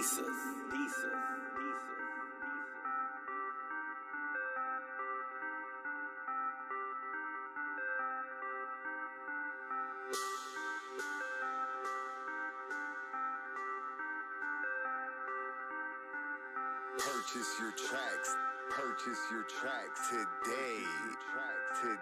Purchase your tracks. Purchase your tracks today. Today.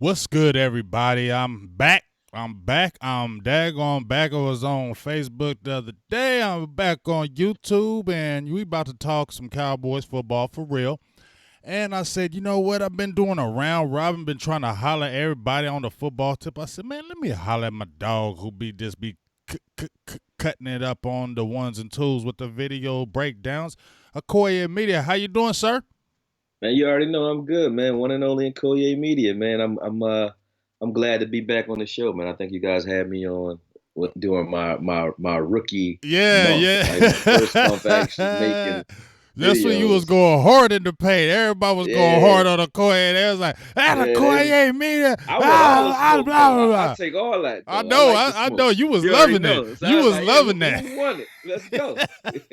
What's good, everybody? I'm back. I'm daggone back. I was on Facebook the other day. I'm back on YouTube, and we about to talk some Cowboys football for real. And I said, you know what? I've been doing a round robin, been trying to holler at everybody on the football tip. I said, man, let me holler at my dog who be cutting it up on the ones and twos with the video breakdowns. Akoye Media, how you doing, sir? Man, you already know I'm good, man. One and only in Akoye Media, man. I'm glad to be back on the show, man. I think you guys had me on during my rookie month. Like, first month actually making That's videos. when you was going hard in the paint. Everybody was going hard on Akoye. They was like, Akoye Media. I'll take all that. Though. I know. You was loving it. So you was like, loving that. Who won it? Let's go.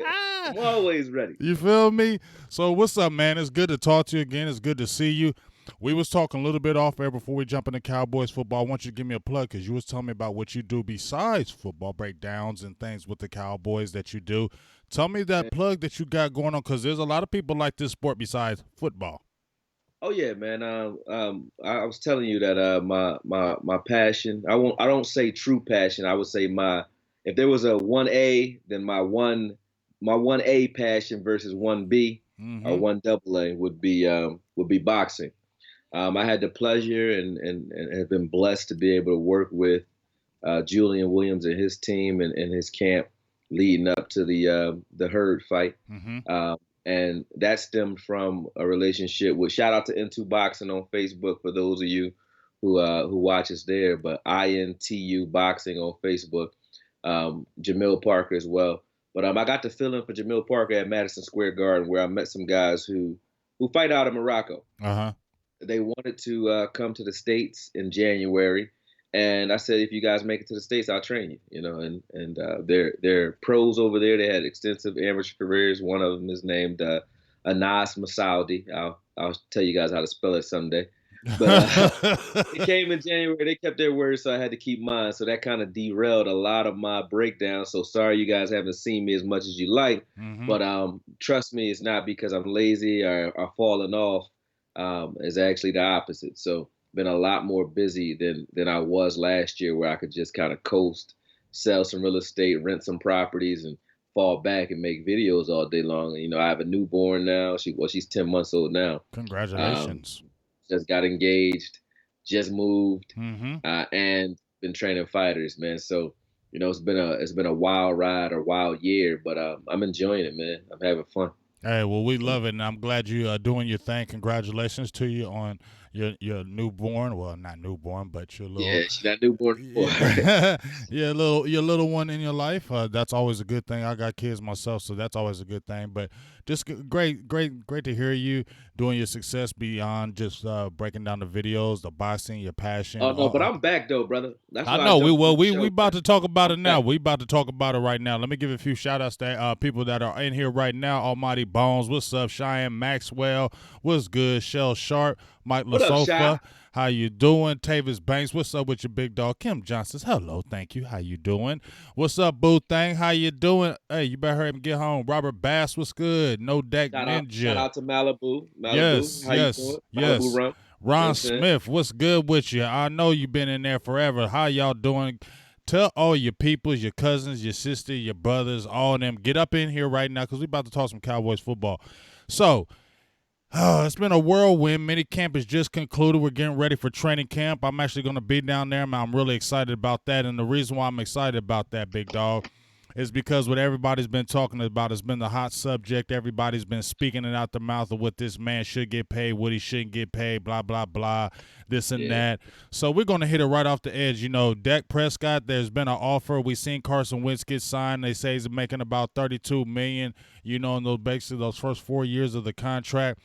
I'm always ready. You feel me? So what's up, man? It's good to talk to you again. It's good to see you. We was talking a little bit off air before we jump into Cowboys football. I want you to give me a plug because you was telling me about what you do besides football breakdowns and things with the Cowboys that you do. Tell me that plug that you got going on because there's a lot of people like this sport besides football. Oh yeah, man. I was telling you that my passion. I don't say true passion. I would say if there was a 1A, then my 1A passion versus 1B or 1AA would be boxing. I had the pleasure and have been blessed to be able to work with Julian Williams and his team and his camp leading up to the Herd fight. And that stemmed from a relationship with, shout out to N2 Boxing on Facebook for those of you who watch us there, but INTU Boxing on Facebook, Jamil Parker as well. But I got to fill in for Jamil Parker at Madison Square Garden, where I met some guys who fight out of Morocco. They wanted to come to the States in January, and I said, if you guys make it to the States, I'll train you. You know, and they're pros over there. They had extensive amateur careers. One of them is named Anas Masoudi. I'll tell you guys how to spell it someday. But it came in January. They kept their word, so I had to keep mine. So that kind of derailed a lot of my breakdown. So sorry you guys haven't seen me as much as you like. But trust me, it's not because I'm lazy or falling off. It's actually the opposite. So been a lot more busy than I was last year, where I could just kind of coast, sell some real estate, rent some properties, and fall back and make videos all day long. You know, I have a newborn now. She's 10 months old now. Congratulations. just got engaged, just moved, Mm-hmm. and been training fighters, man. So it's been a wild ride or wild year, but I'm enjoying it, man. I'm having fun. Hey, well, we love it, and I'm glad you are doing your thing. Congratulations to you on your newborn. Well, not newborn, but your little Yeah, she's not newborn before, right? yeah, your little one in your life. That's always a good thing. I got kids myself, so that's always a good thing. But just great to hear you doing your success beyond just breaking down the videos, the boxing, your passion. Oh no, but I'm back though, brother. That's I why I know jumped on the we show, about man. to talk about I'm it now. back. We about to talk about it right now. Let me give a few shout outs to people that are in here right now. Almighty Bones, what's up? Cheyenne Maxwell, what's good? Shell Sharp, Mike What up, Shy? Lasofa, how you doing? Tavis Banks, what's up with your big dog? Kim Johnson's, hello, thank you. How you doing? What's up, Boo Thang? How you doing? Hey, you better hurry up and get home. Robert Bass, what's good? No Deck Shout Ninja. out to Malibu. Malibu, Yes, how you doing? yes, Malibu yes. rum. You know what Ron I'm saying? Smith, what's good with you? I know you've been in there forever. How y'all doing? Tell all your peoples, your cousins, your sister, your brothers, all of them, get up in here right now because we about to talk some Cowboys football. So, it's been a whirlwind. Mini camp is just concluded. We're getting ready for training camp. I'm actually going to be down there. I'm really excited about that. And the reason why I'm excited about that, big dog, is because what everybody's been talking about has been the hot subject. Everybody's been speaking it out the mouth of what this man should get paid, what he shouldn't get paid, blah, blah, blah, this and Yeah. that. So we're going to hit it right off the edge. You know, Dak Prescott, there's been an offer. We've seen Carson Wentz get signed. They say he's making about $32 million, you know, in those first 4 years of the contract.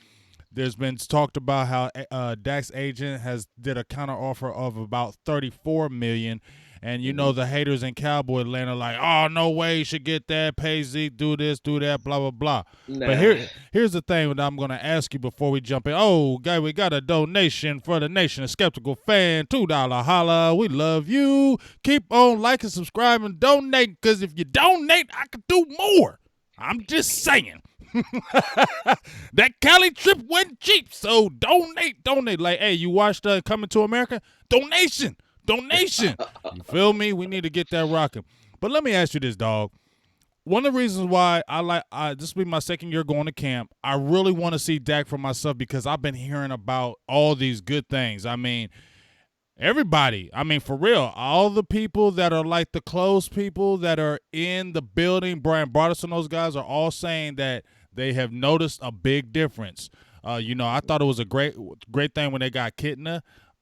There's been talked about how Dak's agent has did a counter offer of about $34 million, and you know the haters in Cowboy land are like, "Oh, no way, you should get that. Pay Zeke, do this, do that, blah blah blah." But Nah. here's the thing that I'm gonna ask you before we jump in. Oh, guy, we got a donation for the Nation of Skeptical Fan, $2 holla. We love you. Keep on liking, subscribing, donate, because if you donate, I can do more. I'm just saying. That Cali trip wasn't cheap, so donate. Like, hey, you watched Coming to America? Donation. You feel me? We need to get that rocking. But let me ask you this, dog. One of the reasons why this will be my second year going to camp, I really want to see Dak for myself because I've been hearing about all these good things. I mean, everybody, for real, all the people that are like the close people that are in the building, Brian Broderson, those guys are all saying that they have noticed a big difference. I thought it was a great thing when they got Kitna.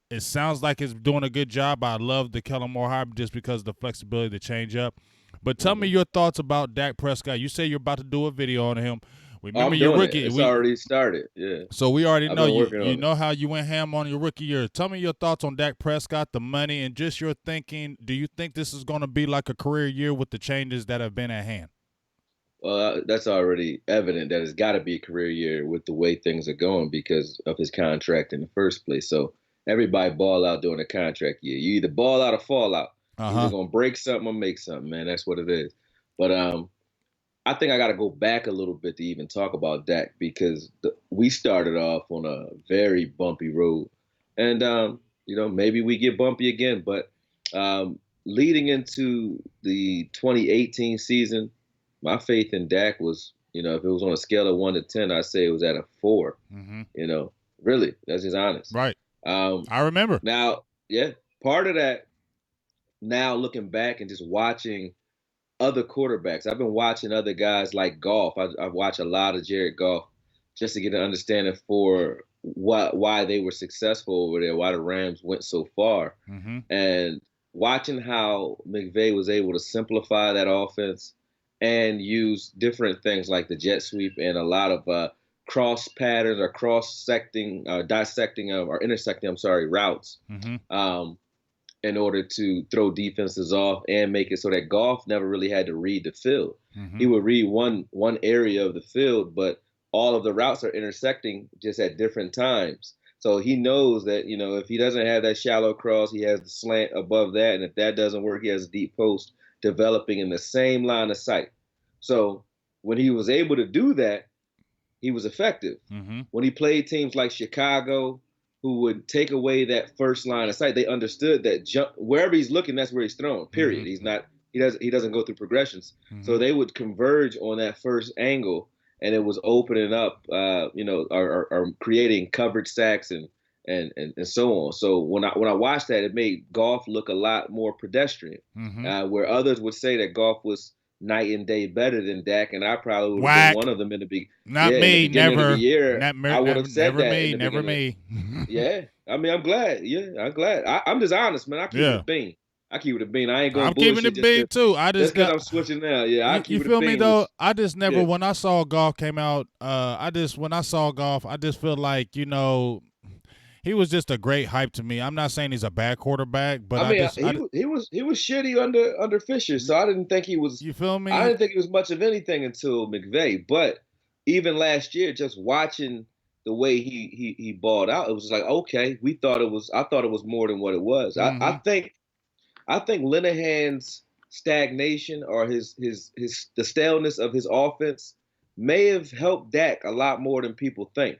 It sounds like it's doing a good job. I love the Kellen Moore hire just because of the flexibility to change up. But tell me your thoughts about Dak Prescott. You say you're about to do a video on him. Remember I'm your doing rookie. it. It's already started. Yeah. So we already I've know been you. working You on it. know how you went ham on your rookie year. Tell me your thoughts on Dak Prescott, the money, and just your thinking. Do you think this is going to be like a career year with the changes that have been at hand? Well, that's already evident that it's got to be a career year with the way things are going because of his contract in the first place. So everybody ball out during a contract year. You either ball out or fall out. You're either gonna break something or make something, man. That's what it is. But I think I got to go back a little bit to even talk about Dak because we started off on a very bumpy road, and maybe we get bumpy again. But leading into the 2018 season, my faith in Dak was, if it was on a scale of 1 to 10, I'd say it was at a 4. Mm-hmm. Really, that's just honest. Right. I remember. Now, yeah, part of that. Now looking back and just watching other quarterbacks, I've been watching other guys like Goff. I watch a lot of Jared Goff just to get an understanding for why they were successful over there, why the Rams went so far, and watching how McVay was able to simplify that offense and use different things like the jet sweep and a lot of cross patterns or dissecting or intersecting, routes. In order to throw defenses off and make it so that Goff never really had to read the field. He would read one area of the field, but all of the routes are intersecting just at different times. So he knows that, if he doesn't have that shallow cross, he has the slant above that. And if that doesn't work, he has a deep post developing in the same line of sight. So when he was able to do that, he was effective. When he played teams like Chicago, who would take away that first line of sight, they understood that wherever he's looking, that's where he's thrown. Period. He doesn't go through progressions. So they would converge on that first angle, and it was opening up, or creating coverage sacks and and so on. So when I watched that, it made Goff look a lot more pedestrian, where others would say that Goff was night and day better than Dak, and I probably would have been Whack. one of them in the Not in the me. beginning of the Never. year. I would have said Never that in me. the Never beginning. me. Yeah, I mean, I'm glad. Yeah, I'm glad. I'm just honest, man. I keep it Yeah. a bean. I keep it a bean. I ain't gonna I'm keeping bullshit it big too. I just just because got. I'm switching now. Yeah, I You keep it a feel me bean. though? I just never Yeah. when I saw Golf came out, when I saw Golf, I just feel like, he was just a great hype to me. I'm not saying he's a bad quarterback, but I mean, he was shitty under Fisher, so I didn't think he was. you feel I me? didn't think he was much of anything until McVay. But even last year, just watching the way he balled out, it was like, okay, we thought it was. I thought it was more than what it was. I think Linehan's stagnation or his the staleness of his offense may have helped Dak a lot more than people think.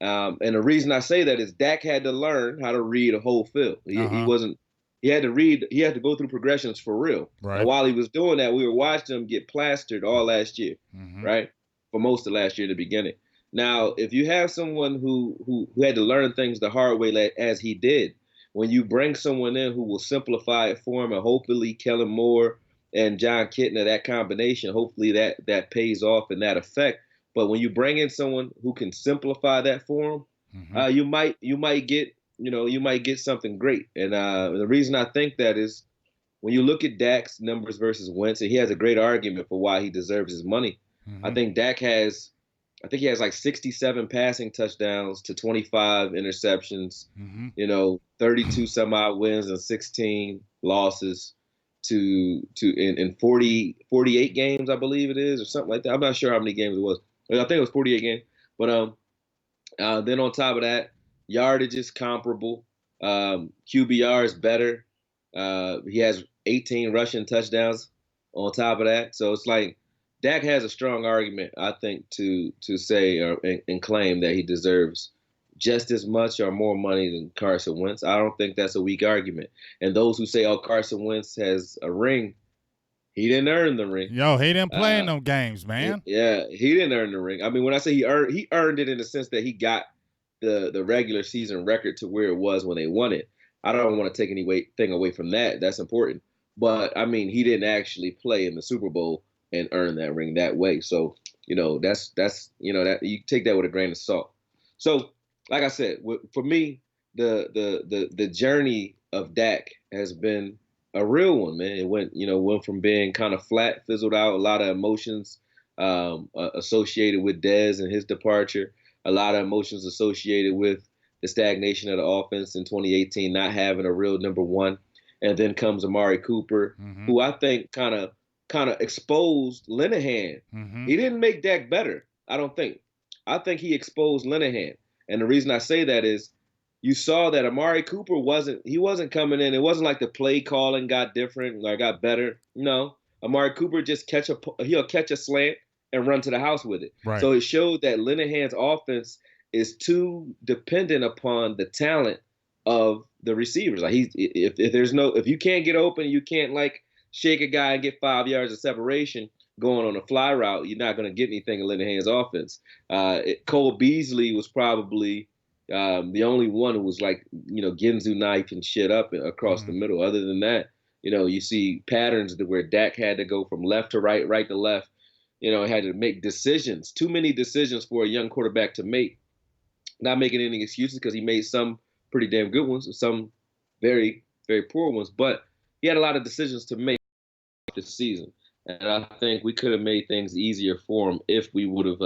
And the reason I say that is Dak had to learn how to read a whole field. He wasn't. He had to read. He had to go through progressions for real. Right. And while he was doing that, we were watching him get plastered all last year, Mm-hmm. right? For most of last year, at the beginning. Now, if you have someone who had to learn things the hard way, as he did, when you bring someone in who will simplify it for him, and hopefully Kellen Moore and John Kitna, that combination, hopefully that pays off in that effect. But when you bring in someone who can simplify that for him, you might get something great. And the reason I think that is when you look at Dak's numbers versus Wentz, and he has a great argument for why he deserves his money. I think he has like 67 passing touchdowns to 25 interceptions, 32 some odd wins and 16 losses in 48 games, I believe it is, or something like that. I'm not sure how many games it was. I think it was 48 games. But then on top of that, yardage is comparable. QBR is better. He has 18 rushing touchdowns on top of that. So it's like Dak has a strong argument, I think, to say and claim that he deserves just as much or more money than Carson Wentz. I don't think that's a weak argument. And those who say, Carson Wentz has a ring, he didn't earn the ring. Yo, he didn't play in them games, man. Yeah, he didn't earn the ring. I mean, when I say he earned it in the sense that he got the regular season record to where it was when they won it. I don't want to take anything away from that. That's important. But, I mean, he didn't actually play in the Super Bowl and earn that ring that way. So, that's that you take that with a grain of salt. So, like I said, for me, the journey of Dak has been a real one, man. It went from being kind of flat, fizzled out, a lot of emotions associated with Dez and his departure, a lot of emotions associated with the stagnation of the offense in 2018, not having a real number one. And then comes Amari Cooper, who I think kind of exposed Linehan. He didn't make Dak better, I don't think. I think he exposed Linehan. And the reason I say that is you saw that Amari Cooper wasn't coming in. It wasn't like the play calling got different or got better. No, Amari Cooper just he'll catch a slant and run to the house with it. Right. So it showed that Linehan's offense is too dependent upon the talent of the receivers. Like if you can't get open, you can't like shake a guy and get 5 yards of separation going on a fly route, you're not going to get anything in Linehan's offense. Cole Beasley was probably the only one who was like, Ginzu knife and shit up across the middle. Other than that, you see patterns where Dak had to go from left to right, right to left, had to make decisions, too many decisions for a young quarterback to make. Not making any excuses because he made some pretty damn good ones, some very, very poor ones, but he had a lot of decisions to make this season. And I think we could have made things easier for him if we would have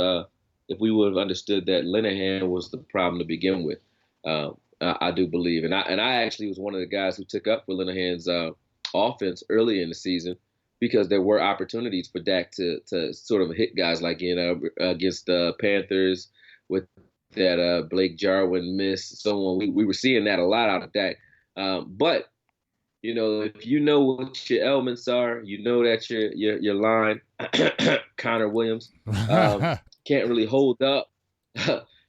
understood that Linehan was the problem to begin with. I do believe, and I actually was one of the guys who took up for Linehan's offense early in the season because there were opportunities for Dak to sort of hit guys like against the Panthers with that Blake Jarwin miss, so on. We were seeing that a lot out of Dak, but. If you know what your elements are, that your line, Connor Williams, can't really hold up.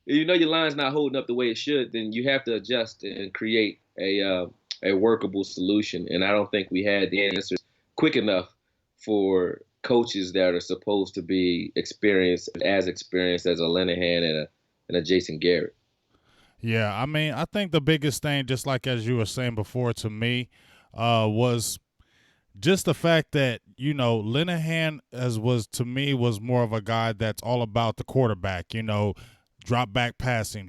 Your line's not holding up the way it should, then you have to adjust and create a workable solution. And I don't think we had the answers quick enough for coaches that are supposed to be experienced as a Linehan and a Jason Garrett. Yeah, I mean, I think the biggest thing, just like as you were saying before to me, was just the fact that, Linehan as was to me was more of a guy that's all about the quarterback, drop back passing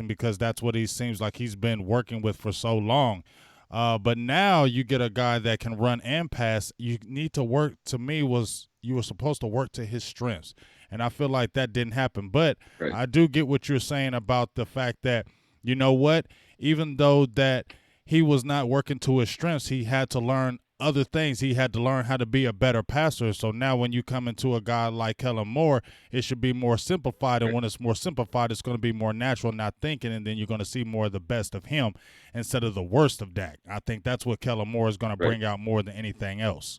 because that's what he seems like he's been working with for so long. But now you get a guy that can run and pass. You need to work. To me, was you were supposed to work to his strengths, and I feel like that didn't happen. But Right. I do get what you're saying about the fact that, you know what, even though that he was not working to his strengths, he had to learn other things. He had to learn how to be a better passer. So now when you come into a guy like Kellen Moore, it should be more simplified. And when it's more simplified, it's going to be more natural, not thinking, and then you're going to see more of the best of him instead of the worst of Dak. I think that's what Kellen Moore is going to bring out more than anything else.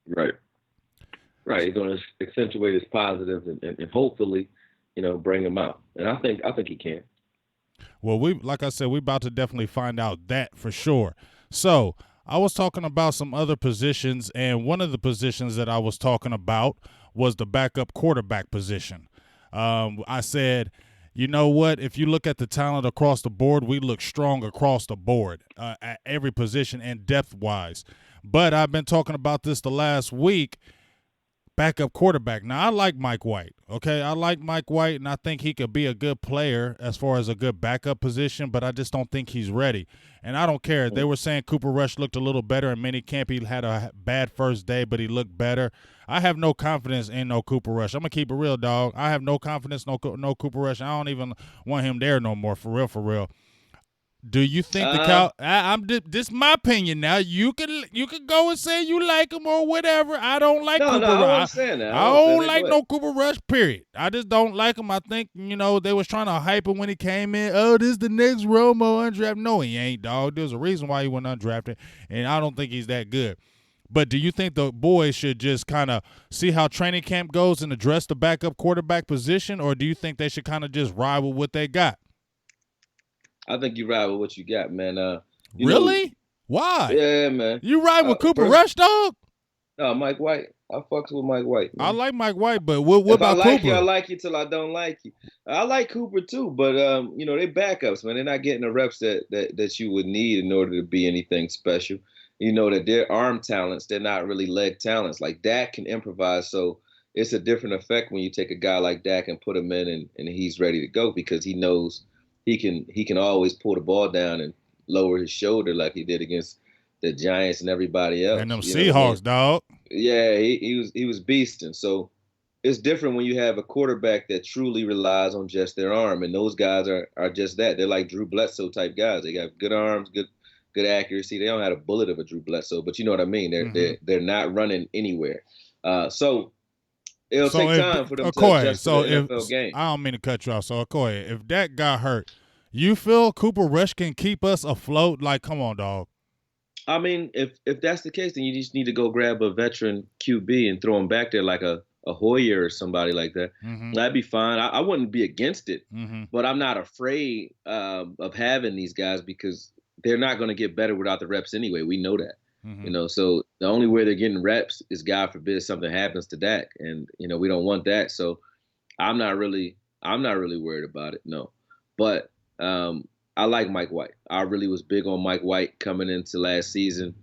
Right. Right. He's going to accentuate his positives and hopefully, bring him out. And I think he can. Well, like I said, we're about to definitely find out that for sure. So I was talking about some other positions, and one of the positions that I was talking about was the backup quarterback position. I said, you know what? If you look at the talent across the board, we look strong across the board at every position and depth-wise. But I've been talking about this the last week. Backup quarterback. Now, I like Mike White, okay? I like Mike White, and I think he could be a good player as far as a good backup position, but I just don't think he's ready. And I don't care. They were saying Cooper Rush looked a little better in minicamp. He had a bad first day, but he looked better. I have no confidence in no Cooper Rush. I'm going to keep it real, dog. I have no confidence, no Cooper Rush. I don't even want him there no more, for real, for real. Do you think this is my opinion now. You can go and say you like him or whatever. I don't like Cooper Rush. I wasn't saying that. I don't like no Cooper Rush, period. I just don't like him. I think, they was trying to hype him when he came in. Oh, this is the next Romo undrafted. No, he ain't, dog. There's a reason why he went undrafted, and I don't think he's that good. But do you think the boys should just kind of see how training camp goes and address the backup quarterback position, or do you think they should kind of just ride with what they got? I think you ride with what you got, man. Really? Why? Yeah, man. You ride with Cooper Rush, dog? No, Mike White. I fucks with Mike White, man. I like Mike White, but what about Cooper? If I like you, I like you till I don't like you. I like Cooper too, but they backups, man. They're not getting the reps that you would need in order to be anything special. You know that they're arm talents. They're not really leg talents. Like Dak can improvise, so it's a different effect when you take a guy like Dak and put him in and he's ready to go because he knows he can always pull the ball down and lower his shoulder like he did against the Giants and everybody else. And them Seahawks, dog. Yeah, he was beasting. So it's different when you have a quarterback that truly relies on just their arm, and those guys are just that. They're like Drew Bledsoe type guys. They got good arms, good accuracy. They don't have a bullet of a Drew Bledsoe, but you know what I mean. They're not running anywhere. So it'll take time for them to adjust to the NFL game. I don't mean to cut you off. So, Akoye, if Dak got hurt, you feel Cooper Rush can keep us afloat? Like, come on, dog. I mean, if that's the case, then you just need to go grab a veteran QB and throw him back there like a Hoyer or somebody like that. That'd be fine. I wouldn't be against it, but I'm not afraid of having these guys because they're not going to get better without the reps anyway. We know that. So the only way they're getting reps is, God forbid, something happens to Dak, and we don't want that. So I'm not really worried about it. No, but I like Mike White. I really was big on Mike White coming into last season.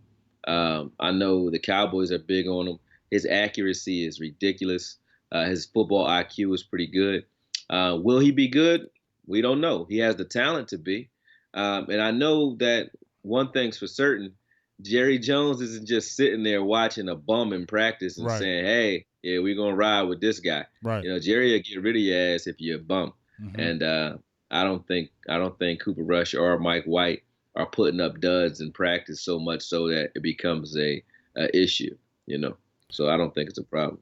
I know the Cowboys are big on him. His accuracy is ridiculous. His football IQ is pretty good. Will he be good? We don't know. He has the talent to be. And I know that one thing's for certain. Jerry Jones isn't just sitting there watching a bum in practice and saying, hey, yeah, we're going to ride with this guy. Right. Jerry will get rid of your ass if you're a bum. And I don't think Cooper Rush or Mike White are putting up duds in practice so much so that it becomes a issue, So I don't think it's a problem.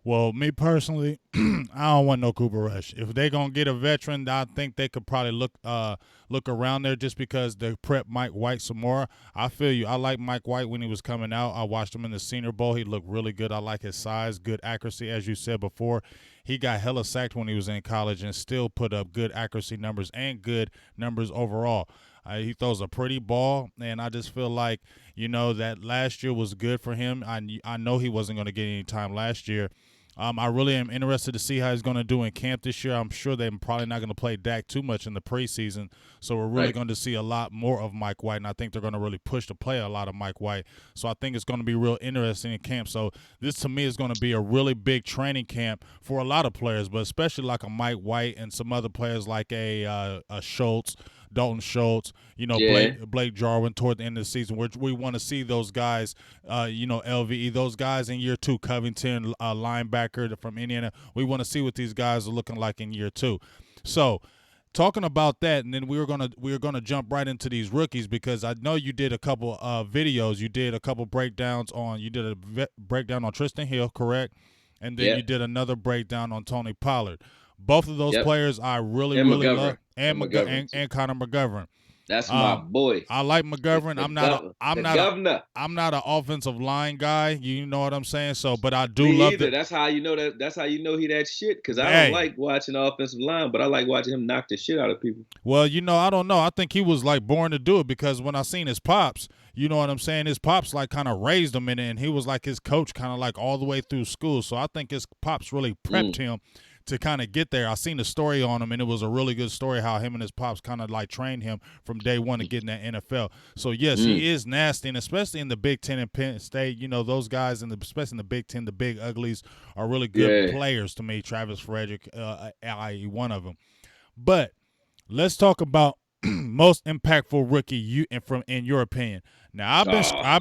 Well, me personally, I don't want no Cooper Rush. If they're gonna get a veteran, I think they could probably look around there just because they prep Mike White some more. I feel you. I like Mike White when he was coming out. I watched him in the Senior Bowl. He looked really good. I like his size, good accuracy, as you said before. He got hella sacked when he was in college and still put up good accuracy numbers and good numbers overall. He throws a pretty ball, and I just feel like, that last year was good for him. I know he wasn't going to get any time last year. I really am interested to see how he's going to do in camp this year. I'm sure they're probably not going to play Dak too much in the preseason, so we're really going to see a lot more of Mike White, and I think they're going to really push to play a lot of Mike White. So I think it's going to be real interesting in camp. So this, to me, is going to be a really big training camp for a lot of players, but especially like a Mike White and some other players like a Schultz, Dalton Schultz, Blake Jarwin toward the end of the season, where we want to see those guys, LVE, those guys in year two, Covington, linebacker from Indiana. We want to see what these guys are looking like in year two. So talking about that, and then we're gonna jump right into these rookies, because I know you did a couple videos, you did a couple breakdowns on, breakdown on Tristan Hill, correct? And then you did another breakdown on Tony Pollard. Both of those players I really McGovern. love, and Connor McGovern. That's my boy. I like McGovern. I'm not an offensive line guy. You know what I'm saying? So, but I do love that. That's how you know that. That's how you know he that shit. Because I don't like watching the offensive line, but I like watching him knock the shit out of people. Well, I don't know. I think he was like born to do it, because when I seen his pops, you know what I'm saying? His pops like kind of raised him in it, and he was like his coach kind of like all the way through school. So I think his pops really prepped him to kind of get there. I seen the story on him, and it was a really good story how him and his pops kind of like trained him from day one to get in that NFL. So yes, he is nasty, and especially in the Big Ten and Penn State, those guys especially in the Big Ten, the big uglies are really good players to me. Travis Frederick, i.e. one of them. But let's talk about most impactful rookie in your opinion. Now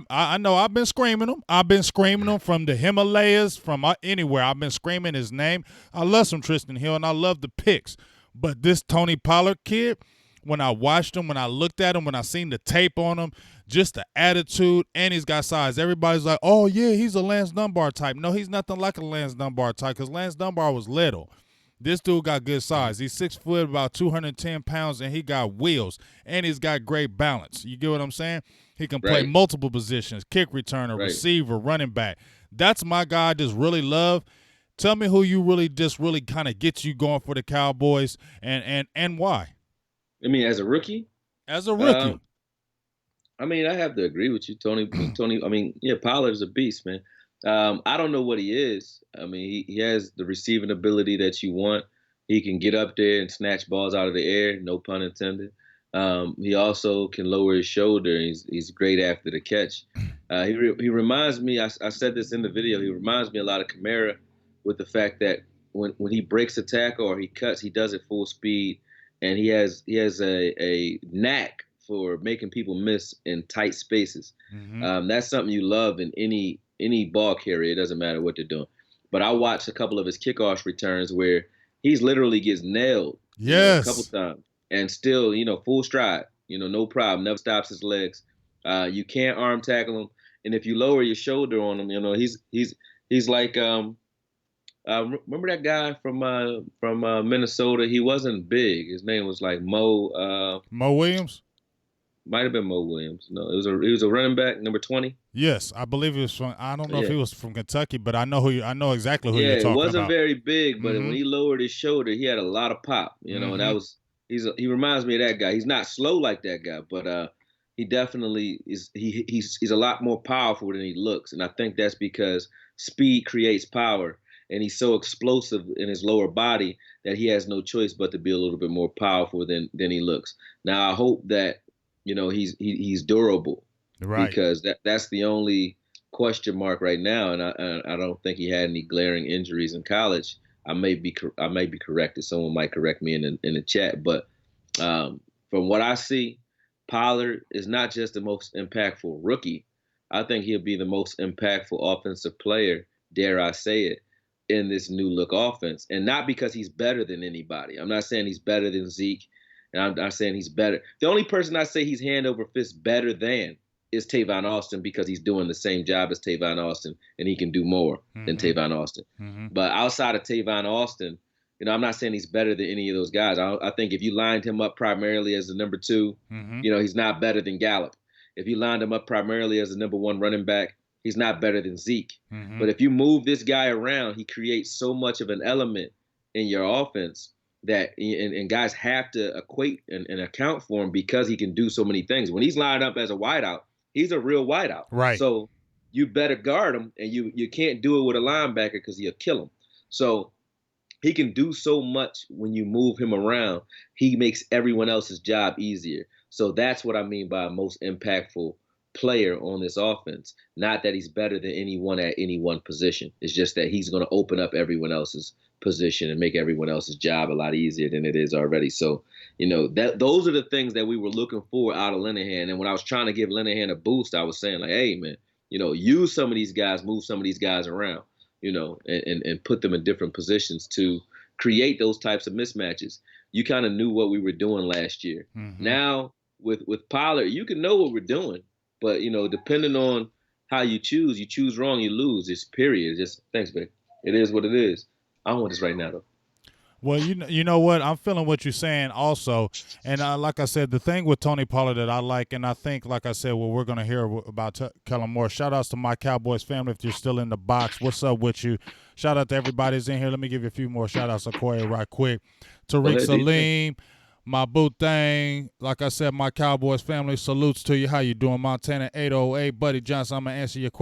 I know I've been screaming him. I've been screaming him from the Himalayas, from anywhere. I've been screaming his name. I love some Tristan Hill, and I love the picks. But this Tony Pollard kid, when I watched him, when I looked at him, when I seen the tape on him, just the attitude, and he's got size. Everybody's like, oh yeah, he's a Lance Dunbar type. No, he's nothing like a Lance Dunbar type, because Lance Dunbar was little. This dude got good size. He's 6 foot, about 210 pounds, and he got wheels, and he's got great balance. You get what I'm saying? He can play multiple positions, kick returner, receiver, running back. That's my guy I just really love. Tell me who you really kind of gets you going for the Cowboys, and why. I mean, as a rookie? As a rookie. I have to agree with you, Tony. Pollard's a beast, man. I don't know what he is. I mean, he has the receiving ability that you want. He can get up there and snatch balls out of the air, no pun intended. He also can lower his shoulder. He's great after the catch. He reminds me, I said this in the video, he reminds me a lot of Kamara, with the fact that when he breaks a tackle or he cuts, he does it full speed, and he has a knack for making people miss in tight spaces. That's something you love in any ball carrier. It doesn't matter what they're doing. But I watched a couple of his kickoff returns where he's literally gets nailed a couple times, and still, full stride, no problem, never stops his legs. You can't arm tackle him, and if you lower your shoulder on him, he's like remember that guy from Minnesota? He wasn't big. His name was like Mo Williams. Might have been Mo Williams. No, he was a running back, number 20. Yes, I believe he was from. I don't know if he was from Kentucky, but I know exactly who you're talking about. Yeah, it wasn't very big, but when he lowered his shoulder, he had a lot of pop. And that was he reminds me of that guy. He's not slow like that guy, but he definitely is. He's a lot more powerful than he looks, and I think that's because speed creates power, and he's so explosive in his lower body that he has no choice but to be a little bit more powerful than he looks. Now I hope that. He's durable, right? Because that's the only question mark right now, and I don't think he had any glaring injuries in college. I may be corrected. Someone might correct me in the chat, but from what I see, Pollard is not just the most impactful rookie. I think he'll be the most impactful offensive player, dare I say it, in this new look offense, and not because he's better than anybody. I'm not saying he's better than Zeke. And I'm not saying he's better. The only person I say he's hand over fist better than is Tavon Austin, because he's doing the same job as Tavon Austin, and he can do more than Tavon Austin. But outside of Tavon Austin, I'm not saying he's better than any of those guys. I think if you lined him up primarily as the number 2, he's not better than Gallup. If you lined him up primarily as the number 1 running back, he's not better than Zeke. But if you move this guy around, he creates so much of an element in your offense that and guys have to equate and account for him, because he can do so many things. When he's lined up as a wideout, he's a real wideout. Right. So you better guard him, and you can't do it with a linebacker because he'll kill him. So he can do so much when you move him around. He makes everyone else's job easier. So that's what I mean by most impactful player on this offense. Not that he's better than anyone at any one position. It's just that he's going to open up everyone else's position and make everyone else's job a lot easier than it is already. So, that those are the things that we were looking for out of Linehan. And when I was trying to give Linehan a boost, I was saying like, hey, man, use some of these guys, move some of these guys around. And put them in different positions to create those types of mismatches. You kind of knew what we were doing last year. Mm-hmm. Now with Pollard, you can know what we're doing, but depending on how you choose wrong, you lose. It's period. Just thanks, babe. It is what it is. I don't want this right now though. Well, you know what? I'm feeling what you're saying also. And like I said, the thing with Tony Pollard that I like, and I think, like I said, what we're going to hear about Kellen Moore. Shout outs to my Cowboys family if you're still in the box. What's up with you? Shout out to everybody who's in here. Let me give you a few more shout outs, Akoye, right quick. Tariq Salim, my boo thing. Like I said, my Cowboys family, salutes to you. How you doing? Montana 808. Buddy Johnson, I'm going to answer your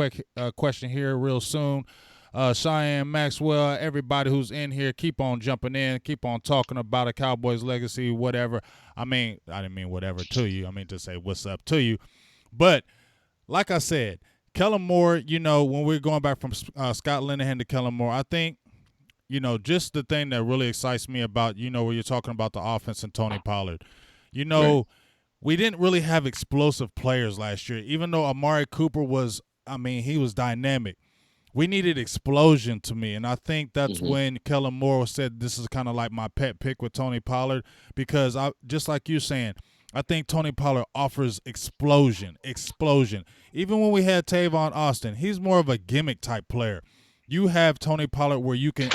question here real soon. Cheyenne Maxwell, everybody who's in here, keep on jumping in, keep on talking about a Cowboys legacy, whatever. I didn't mean whatever to you. I mean to say what's up to you. But like I said, Kellen Moore, when we're going back from Scott Linehan to Kellen Moore, I think, just the thing that really excites me about, where you're talking about the offense and Tony Pollard, Right. we didn't really have explosive players last year, even though Amari Cooper was, he was dynamic. We needed explosion to me, and I think that's when Kellen Moore said this is kind of like my pet pick with Tony Pollard because, just like you saying, I think Tony Pollard offers explosion. Even when we had Tavon Austin, he's more of a gimmick-type player. You have Tony Pollard where you can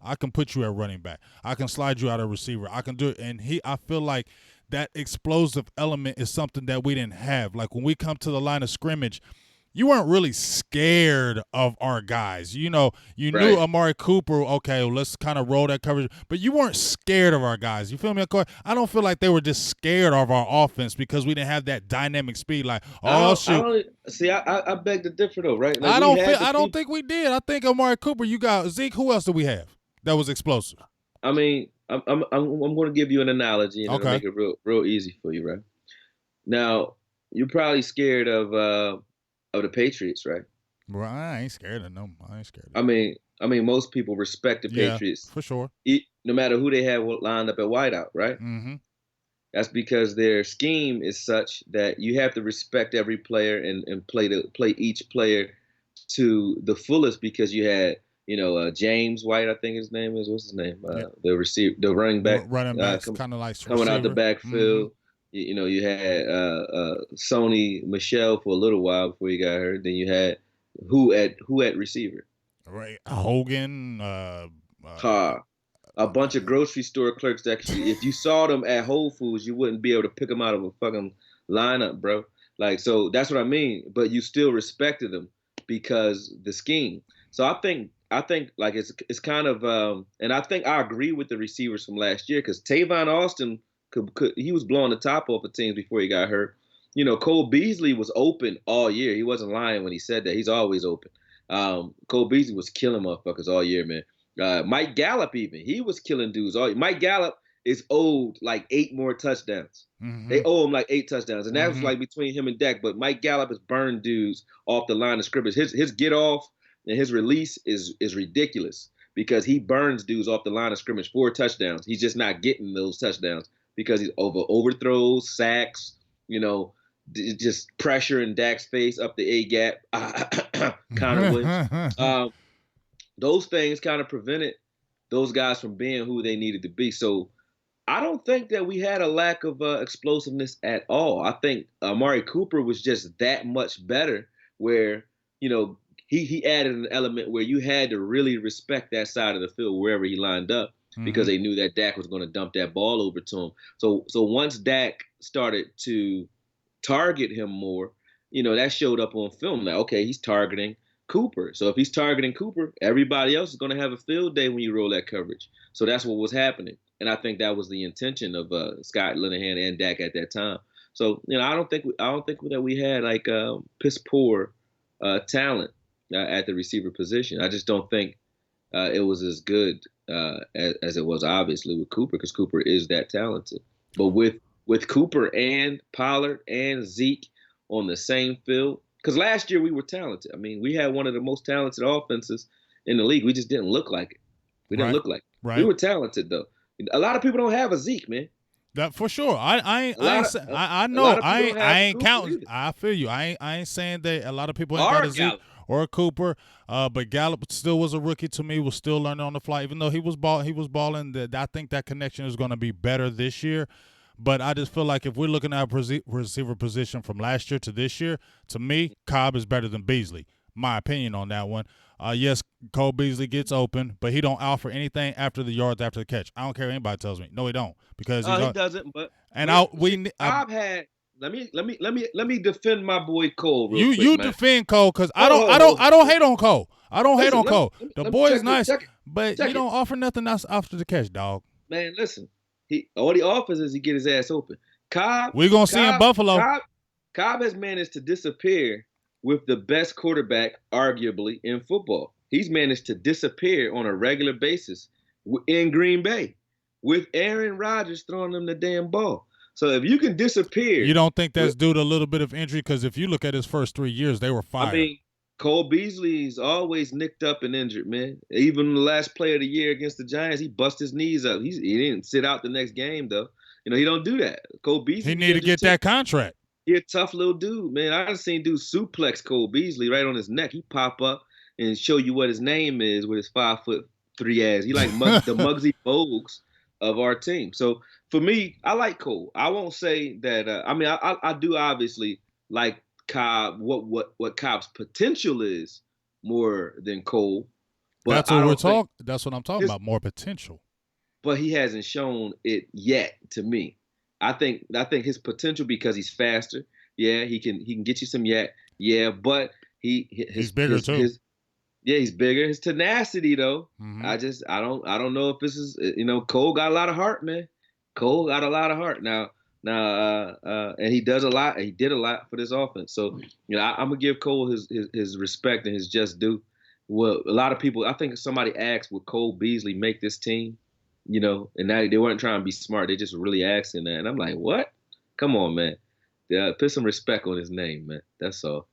I can put you at running back. I can slide you out a receiver. I can do it, and I feel like that explosive element is something that we didn't have. Like when we come to the line of scrimmage, you weren't really scared of our guys. You knew Amari Cooper, okay, well, let's kind of roll that coverage. But you weren't scared of our guys. You feel me? I don't feel like they were just scared of our offense because we didn't have that dynamic speed. Like, shoot. I beg to differ, though, right? Like, I don't think we did. I think Amari Cooper, you got Zeke. Who else do we have that was explosive? I mean, I'm going to give you an analogy and make it real easy for you, right? Now, you're probably scared of the Patriots, right? Well, I ain't scared of them. I ain't scared of them. I mean, most people respect the Patriots. For sure. No matter who they have lined up at wideout, right? Mm-hmm. That's because their scheme is such that you have to respect every player and play each player to the fullest because you had, James White, I think his name is. What's his name? The running back. Running back, kind of like coming out the backfield. Mm-hmm. You had Sony Michel for a little while before he got hurt. Then you had who at receiver? Right, Hogan. A bunch of grocery store clerks that if you saw them at Whole Foods, you wouldn't be able to pick them out of a fucking lineup, bro. Like, so that's what I mean. But you still respected them because the scheme. So I think like it's kind of and I think I agree with the receivers from last year because Tavon Austin he was blowing the top off of teams before he got hurt. Cole Beasley was open all year. He wasn't lying when he said that. He's always open. Cole Beasley was killing motherfuckers all year, man. Mike Gallup he was killing dudes all year. Mike Gallup is owed like 8 more touchdowns. Mm-hmm. They owe him like 8 touchdowns, and that was like between him and Dak. But Mike Gallup has burned dudes off the line of scrimmage. His get off and his release is ridiculous because he burns dudes off the line of scrimmage 4 touchdowns. He's just not getting those touchdowns because he's overthrows, sacks, just pressure in Dak's face up the A gap, counter wins. Those things kind of prevented those guys from being who they needed to be. So I don't think that we had a lack of explosiveness at all. I think Amari Cooper was just that much better where, he added an element where you had to really respect that side of the field wherever he lined up because they knew that Dak was going to dump that ball over to him. So once Dak started to target him more, that showed up on film. Now, okay, he's targeting Cooper. So if he's targeting Cooper, everybody else is going to have a field day when you roll that coverage. So that's what was happening. And I think that was the intention of Scott Linehan and Dak at that time. So, I don't think that we had like piss poor talent at the receiver position. I just don't think it was as good as it was obviously with Cooper, because Cooper is that talented. But with Cooper and Pollard and Zeke on the same field, because last year we were talented. I mean, we had one of the most talented offenses in the league. We just didn't look like it. We didn't Right. look like it. Right. We were talented though. A lot of people don't have a Zeke, man. That for sure. I know. I ain't counting. Either. I feel you. I ain't saying that a lot of people ain't got a Zeke or a Cooper. But Gallup still was a rookie to me. Was still learning on the fly, even though he was balling. I think that connection is going to be better this year. But I just feel like if we're looking at receiver position from last year to this year, to me, Cobb is better than Beasley. My opinion on that one. Yes, Cole Beasley gets open, but he don't offer anything after the yards after the catch. I don't care what anybody tells me. No, he don't, because he doesn't. But Cobb had. Let me defend my boy Cole. Real quick, you man. Defend Cole, because I don't hate on Cole. I don't hate on Cole. The boy is nice, but he don't offer nothing else after the catch, dog. Man, listen. All he offers is he get his ass open. Cobb. We're gonna see in Buffalo. Cobb has managed to disappear with the best quarterback, arguably, in football. He's managed to disappear on a regular basis in Green Bay with Aaron Rodgers throwing them the damn ball. So if you can disappear. You don't think that's due to a little bit of injury? Because if you look at his first 3 years, they were fired. I mean, Cole Beasley's always nicked up and injured, man. Even the last play of the year against the Giants, he bust his knees up. He didn't sit out the next game, though. He don't do that. Cole Beasley. He need to get that contract. He a tough little dude, man. I've seen dudes suplex Cole Beasley right on his neck. He pop up and show you what his name is with his 5'3" ass. He like the Muggsy Bogues of our team. So for me, I like Cole. I won't say that. I do obviously like Cobb. What Cobb's potential is more than Cole. But That's what I'm talking about. More potential. But he hasn't shown it yet to me. I think his potential, because he's faster. Yeah, he can get you some yak. Yeah, but he's bigger too. He's bigger. His tenacity though. Mm-hmm. I don't know if this is Cole got a lot of heart, man. Cole got a lot of heart now, and he does a lot. He did a lot for this offense. So I'm gonna give Cole his respect and his just due. Well, a lot of people, I think somebody asked, would Cole Beasley make this team? And now they weren't trying to be smart. They just really asking that. And I'm like, what? Come on, man. Put some respect on his name, man. That's all.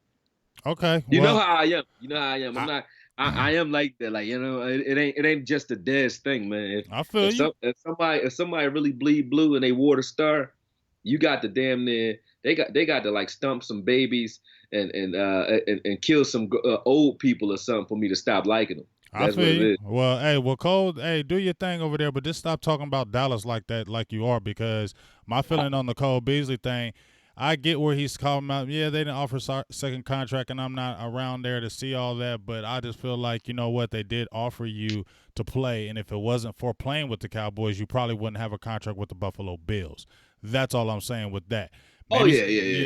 Okay. You know how I am. I am like that. Like, it ain't just a Dez thing, man. I feel you. If somebody really bleed blue and they wore the star, you got to damn near. They got to like stump some babies and kill some old people or something for me to stop liking them. That's I feel you. Well, Cole, do your thing over there, but just stop talking about Dallas like that, like you are, because my feeling on the Cole Beasley thing, I get where he's calling out. Yeah, they didn't offer second contract, and I'm not around there to see all that, but I just feel like, you know what, they did offer you to play, and if it wasn't for playing with the Cowboys, you probably wouldn't have a contract with the Buffalo Bills. That's all I'm saying with that. Maybe,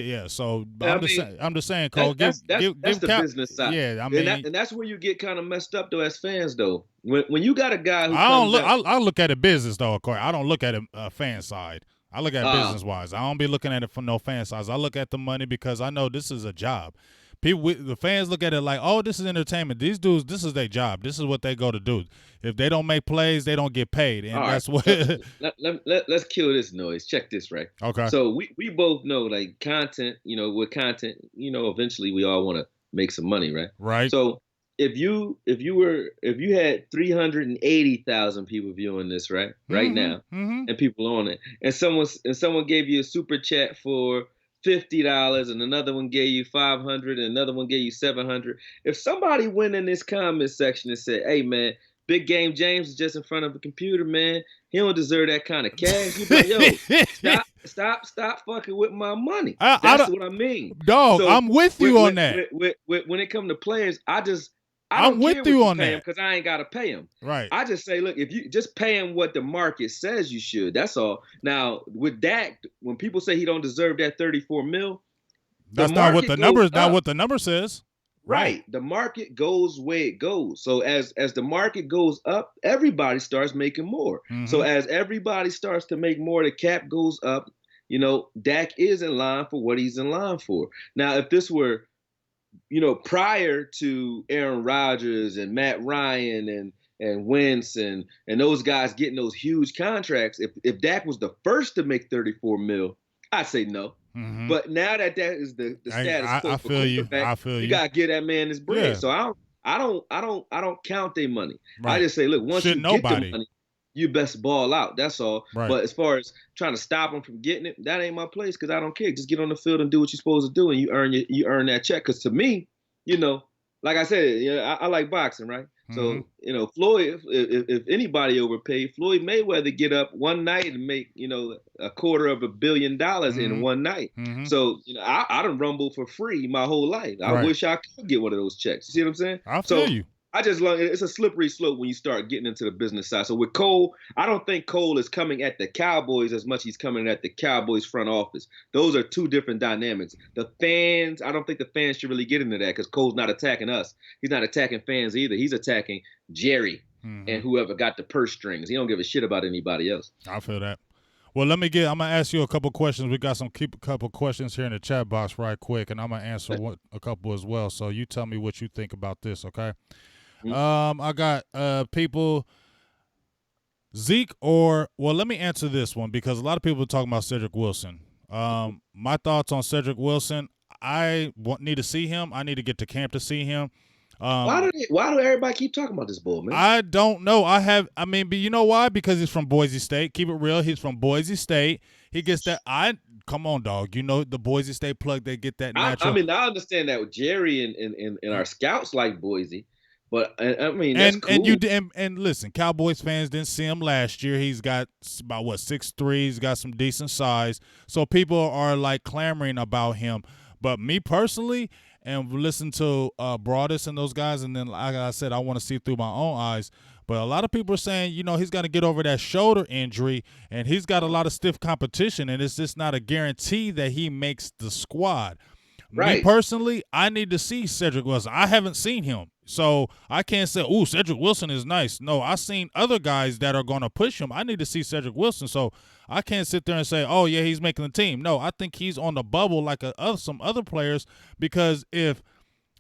yeah. So I'm just saying, Cole. That's the business side. Yeah, and that's where you get kind of messed up though as fans though. When you got a guy who I look at it business though, Corey. I don't look at it fan side. I look at it business wise. I don't be looking at it from no fan size. I look at the money because I know this is a job. The fans look at it like, oh, this is entertainment. These dudes, this is their job. This is what they go to do. If they don't make plays, they don't get paid, and that's what. Let's kill this noise. Check this, right? Okay. So we both know, like, content. With content, eventually we all want to make some money, right? Right. So if you had 380,000 people viewing this right now, and people on it, and someone gave you a super chat for $50, and another one gave you $500, and another one gave you $700. If somebody went in this comment section and said, "Hey, man, Big Game James is just in front of a computer, man. He don't deserve that kind of cash," you'd be like, "Yo, stop fucking with my money." That's what I mean, dog. So I'm with you on that. When it comes to players, I'm with you on that because I ain't got to pay him. Right. I just say, look, if you just pay him what the market says you should, that's all. Now with Dak, when people say he don't deserve that $34 million, that's not what the numbers. Not what the number says. Right. The market goes where it goes. So as the market goes up, everybody starts making more. Mm-hmm. So as everybody starts to make more, the cap goes up. Dak is in line for what he's in line for. Now, if this were prior to Aaron Rodgers and Matt Ryan and Wentz and those guys getting those huge contracts, if Dak was the first to make 34 mil, I'd say no. Mm-hmm. But now that is the status quo I for feel you. quarterback, I feel you you. gotta give that man his bread. Yeah. So I don't count their money. Right. I just say, look, once Shouldn't you get nobody. the money, you best ball out. That's all. Right. But as far as trying to stop them from getting it, that ain't my place because I don't care. Just get on the field and do what you're supposed to do, and you earn that check. Because to me, like I said, I like boxing, right? Mm-hmm. So, Floyd, if anybody overpaid, Floyd Mayweather get up one night and make, $250 million in one night. Mm-hmm. So, I done rumbled for free my whole life. I wish I could get one of those checks. You see what I'm saying? I feel you. I just learned it's a slippery slope when you start getting into the business side. So with Cole, I don't think Cole is coming at the Cowboys as much as he's coming at the Cowboys front office. Those are two different dynamics. The fans, I don't think the fans should really get into that because Cole's not attacking us. He's not attacking fans either. He's attacking Jerry and whoever got the purse strings. He don't give a shit about anybody else. I feel that. Well, I'm going to ask you a couple questions. We got a couple questions here in the chat box right quick, and I'm going to answer a couple as well. So you tell me what you think about this, okay? I got people Zeke let me answer this one because a lot of people are talking about Cedric Wilson. My thoughts on Cedric Wilson, I need to see him. I need to get to camp to see him. Why do everybody keep talking about this bull, man? I don't know. But you know why? Because he's from Boise State. Keep it real. He's from Boise State. He gets that. Come on, dog. The Boise State plug. They get that natural. I understand that with Jerry and our scouts like Boise. But that's cool. And listen, Cowboys fans didn't see him last year. He's got about 6'3". He's got some decent size. So people are like clamoring about him. But me personally, and listen to Broadus and those guys, and then like I said, I want to see through my own eyes. But a lot of people are saying, he's got to get over that shoulder injury, and he's got a lot of stiff competition, and it's just not a guarantee that he makes the squad. Right. Me personally, I need to see Cedric Wilson. I haven't seen him. So I can't say, Cedric Wilson is nice. No, I've seen other guys that are going to push him. I need to see Cedric Wilson. So I can't sit there and say, oh, yeah, he's making the team. No, I think he's on the bubble like some other players because if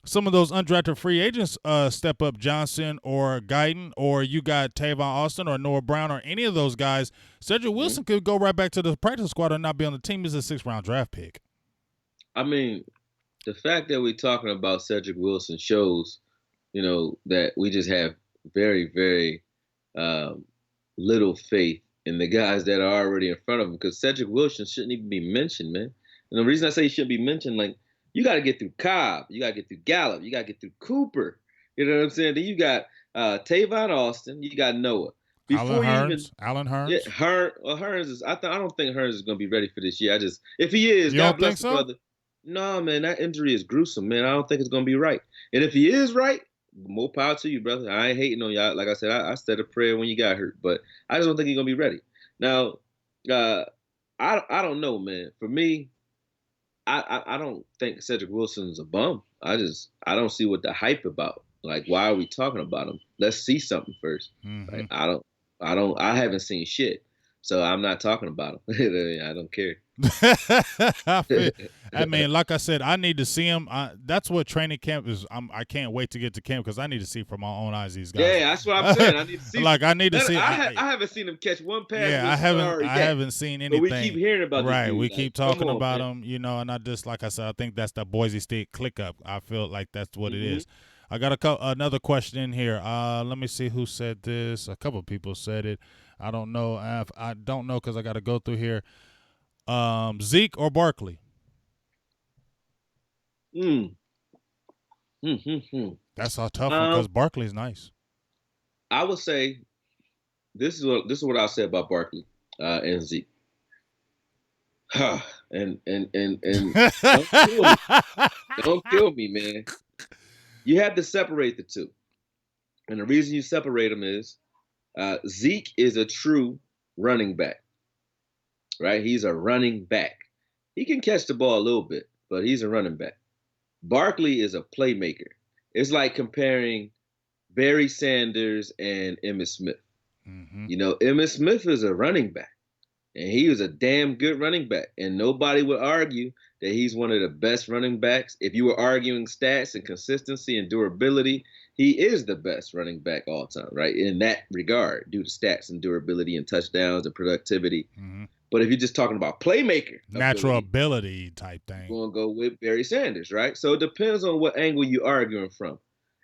some of those undrafted free agents step up, Johnson or Guyton, or you got Tavon Austin or Noah Brown or any of those guys, Cedric Wilson could go right back to the practice squad and not be on the team. He's a 6th-round draft pick. The fact that we're talking about Cedric Wilson shows, that we just have very, very little faith in the guys that are already in front of him because Cedric Wilson shouldn't even be mentioned, man. And the reason I say he shouldn't be mentioned, like, you got to get through Cobb. You got to get through Gallup. You got to get through Cooper. You know what I'm saying? Then you got Tavon Austin. You got Noah. Alan Hearns. Yeah, Hearns is. I don't think Hearns is going to be ready for this year. If he is, God bless his brother. No, man, that injury is gruesome, man. I don't think it's going to be right. And if he is right, more power to you, brother. I ain't hating on y'all. Like I said, I said a prayer when you got hurt, but I just don't think he's going to be ready. Now, I don't know, man. For me, I don't think Cedric Wilson's a bum. I don't see what the hype about. Like, why are we talking about him? Let's see something first. Mm-hmm. Like, I haven't seen shit. So I'm not talking about him. I don't care. Like I said, I need to see him. That's what training camp is. I can't wait to get to camp because I need to see from my own eyes these guys. Yeah, that's what I'm saying. I need to see. I need to see. I haven't seen him catch one pass. Yeah, I haven't seen anything. But we keep hearing about. Right, we keep talking about him. And I just, like I said, I think that's the Boise State click up. I feel like that's what it is. I got another question in here. Let me see who said this. A couple of people said it. I don't know. I don't know because I got to go through here. Zeke or Barkley? That's a tough one because Barkley's nice. I would say this is what I'll say about Barkley and Zeke. and don't kill me, man. You have to separate the two, and the reason you separate them is Zeke is a true running back. Right? He's a running back. He can catch the ball a little bit, but he's a running back. Barkley is a playmaker. It's like comparing Barry Sanders and Emmitt Smith. Mm-hmm. Emmitt Smith is a running back, and he was a damn good running back, and nobody would argue that he's one of the best running backs. If you were arguing stats and consistency and durability he is the best running back all time, right? In that regard, due to stats and durability and touchdowns and productivity. Mm-hmm. But if you're just talking about playmaker, natural ability type thing, you're going to go with Barry Sanders, right? So it depends on what angle you're arguing from.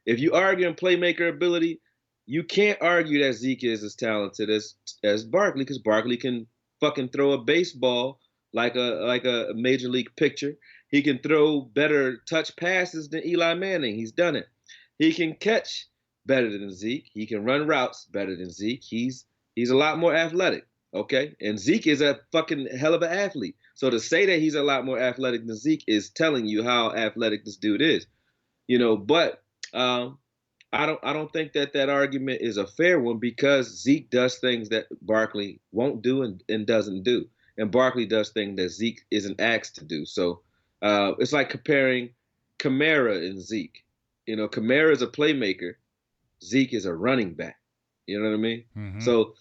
If you arguing playmaker ability, you can't argue that Zeke is as talented as Barkley, because Barkley can fucking throw a baseball like a major league pitcher. He can throw better touch passes than Eli Manning. He's done it. He can catch better than Zeke. He can run routes better than Zeke. He's a lot more athletic. Okay, and Zeke is a fucking hell of an athlete. So to say that he's a lot more athletic than Zeke is telling you how athletic this dude is, But I don't think that argument is a fair one, because Zeke does things that Barkley won't do and doesn't do, and Barkley does things that Zeke isn't asked to do. So it's like comparing Kamara and Zeke. Kamara is a playmaker, Zeke is a running back. You know what I mean? Mm-hmm. So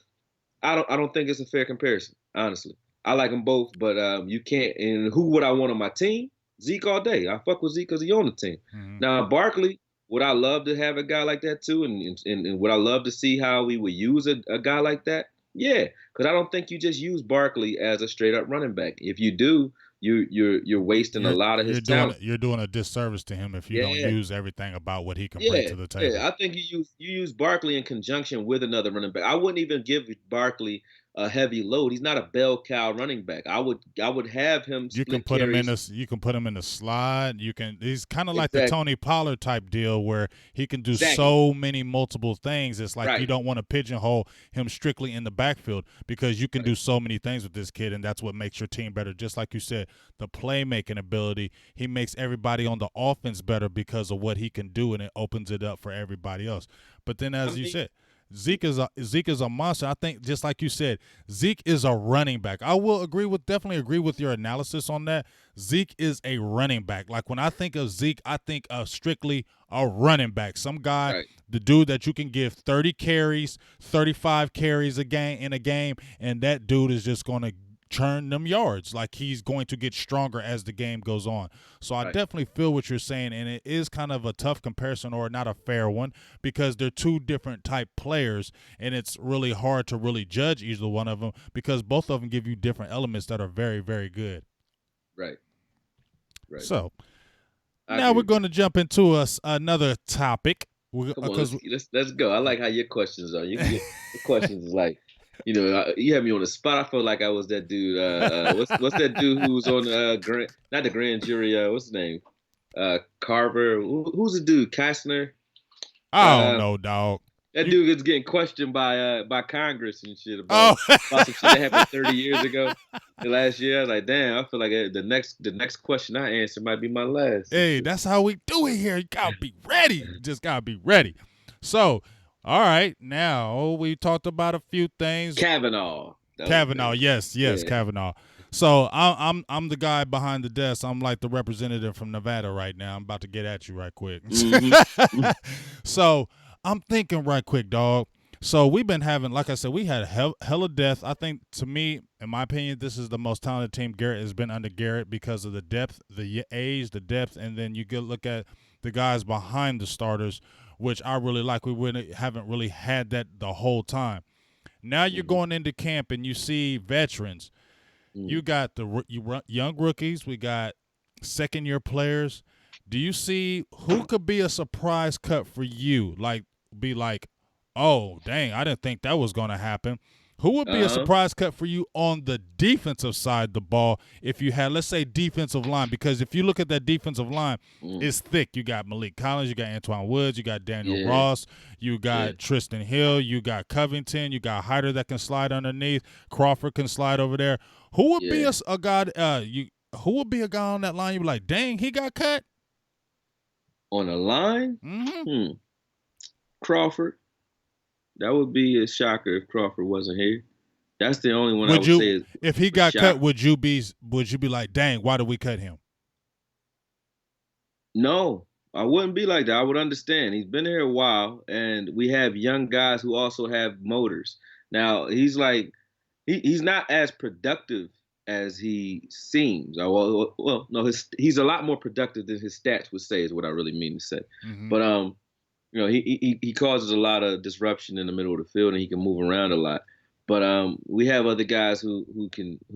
I don't think it's a fair comparison, honestly. I like them both, but you can't. And who would I want on my team? Zeke all day. I fuck with Zeke because he's on the team. Mm-hmm. Now, Barkley, would I love to have a guy like that too? And would I love to see how we would use a guy like that? Yeah, because I don't think you just use Barkley as a straight up running back. If you do, you're wasting a lot of his talent. You're doing a disservice to him if you don't use everything about what he can bring to the table. Yeah, I think you use Barkley in conjunction with another running back. I wouldn't even give Barkley a heavy load. He's not a bell cow running back. I would have him. You can put him in this. You can put him in the slide. He's kind of like the Tony Pollard type deal, where he can do so many multiple things. It's like you don't want to pigeonhole him strictly in the backfield, because you can do so many things with this kid, and that's what makes your team better. Just like you said, the playmaking ability, he makes everybody on the offense better because of what he can do, and it opens it up for everybody else. But then, as you said, Zeke is a monster. I think, just like you said, Zeke is a running back. I will definitely agree with your analysis on that. Zeke is a running back. Like, when I think of Zeke, I think of strictly a running back. Some guy, the dude that you can give 30 carries, 35 carries in a game, and that dude is just going to churn them yards. Like, he's going to get stronger as the game goes on. So I definitely feel what you're saying, and it is kind of a tough comparison, or not a fair one, because they're two different type players, and it's really hard to really judge either one of them, because both of them give you different elements that are very, very good. Right. So now we're going to jump into another topic. Come on, let's go. I like how your questions are. Your questions is like, you had me on the spot. I felt like I was that dude. What's that dude who's on not the grand jury? What's his name? Carver. Who's the dude? Kastner. I don't know, dog. That dude is getting questioned by Congress and shit about some shit that happened 30 years ago. The last year, I was like, damn. I feel like the next question I answer might be my last. Hey, that's how we do it here. You gotta be ready. You just gotta be ready. So. All right, now we talked about a few things. Kavanaugh, yes, Kavanaugh. So I'm the guy behind the desk. I'm like the representative from Nevada right now. I'm about to get at you right quick. Mm-hmm. So I'm thinking right quick, dog. So we've been having, like I said, we had hella depth. I think, to me, in my opinion, this is the most talented team Garrett has been under Garrett, because of the depth, the age, the depth, and then you look at the guys behind the starters, which I really like. We haven't really had that the whole time. Now you're going into camp and you see veterans. You got the young rookies. We got second-year players. Do you see who could be a surprise cut for you? Like, be like, oh, dang, I didn't think that was going to happen. Who would be a surprise cut for you on the defensive side of the ball if you had, let's say, defensive line? Because if you look at that defensive line, it's thick. You got Malik Collins, you got Antoine Woods, you got Daniel Ross, you got Tristan Hill, you got Covington, you got Hyder that can slide underneath, Crawford can slide over there. Who would be a guy? Who would be a guy on that line? You'd be like, dang, he got cut on a line. Crawford. That would be a shocker if Crawford wasn't here. That's the only one I would say is if he got cut, would you be like, dang, why did we cut him? No, I wouldn't be like that. I would understand. He's been here a while, and we have young guys who also have motors. Now, he's like, he's not as productive as he seems. Well, no, he's a lot more productive than his stats would say, is what I really mean to say. But he causes a lot of disruption in the middle of the field, and he can move around a lot. But we have other guys who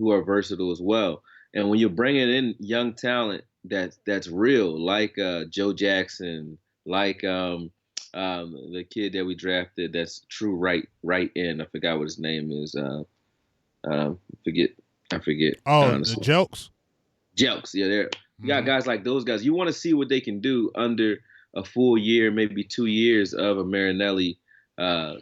are versatile as well. And when you're bringing in young talent that's real, like Joe Jackson, like the kid that we drafted, that's true right end. I forgot what his name is. Forget. I forget. Oh, Honestly. the Jokes. Jelks, yeah, you got guys like those guys. You want to see what they can do under a full year, maybe 2 years of a Marinelli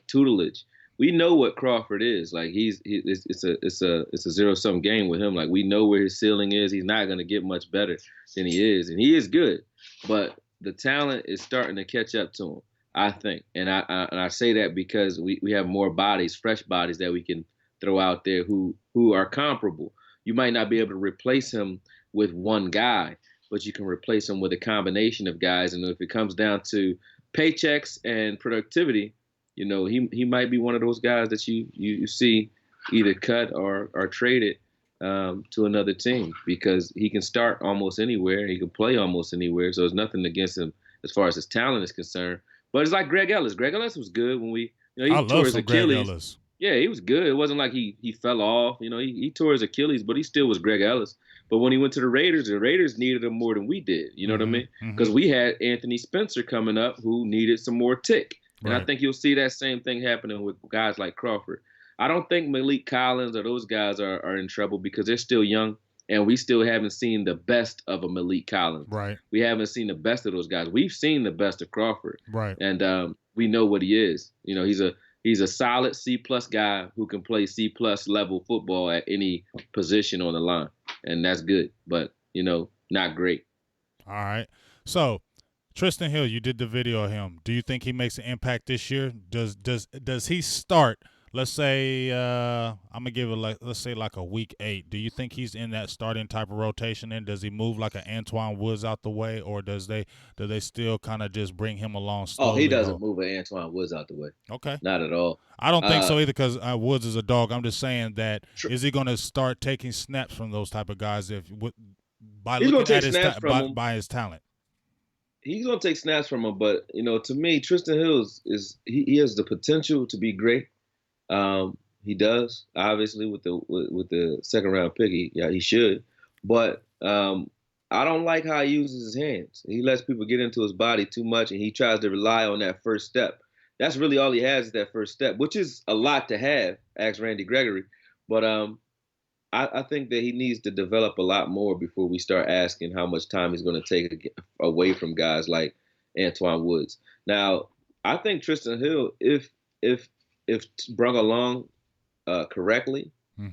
tutelage. We know what Crawford is. Like it's a zero-sum game with him. Like we know where his ceiling is. He's not going to get much better than he is, and he is good. But the talent is starting to catch up to him, I think. And I say that because we have more bodies, fresh bodies that we can throw out there who are comparable. You might not be able to replace him with one guy, but you can replace him with a combination of guys. And if it comes down to paychecks and productivity, he might be one of those guys that you see either cut or traded to another team, because he can start almost anywhere. He can play almost anywhere. So there's nothing against him as far as his talent is concerned. But it's like Greg Ellis. Greg Ellis was good when he tore his Achilles. Greg Ellis. Yeah, he was good. It wasn't like he fell off. He tore his Achilles, but he still was Greg Ellis. But when he went to the Raiders needed him more than we did. You know what I mean? Because we had Anthony Spencer coming up who needed some more tick. And I think you'll see that same thing happening with guys like Crawford. I don't think Malik Collins or those guys are in trouble because they're still young, and we still haven't seen the best of a Malik Collins. Right. We haven't seen the best of those guys. We've seen the best of Crawford. Right. And we know what he is. He's a solid C+ guy who can play C+ level football at any position on the line, and that's good. But not great. All right. So, Tristan Hill, you did the video of him. Do you think he makes an impact this year? Does he start? Let's say I'm gonna give it let's say a week 8. Do you think he's in that starting type of rotation? And does he move like an Antoine Woods out the way, or do they still kind of just bring him along slowly? Oh, he doesn't move an Antoine Woods out the way. Okay, not at all. I don't think so either, because Woods is a dog. I'm just saying that is he going to start taking snaps from those type of guys by looking at his talent? He's going to take snaps from him, but to me, Tristan Hill he has the potential to be great. He does, obviously, with the second round pick. He should, but I don't like how he uses his hands. He lets people get into his body too much, and he tries to rely on that first step. That's really all he has, is that first step, which is a lot to have. Ask Randy Gregory, but I think that he needs to develop a lot more before we start asking how much time he's going to take away from guys like Antoine Woods. Now, I think Tristan Hill, if brung along correctly,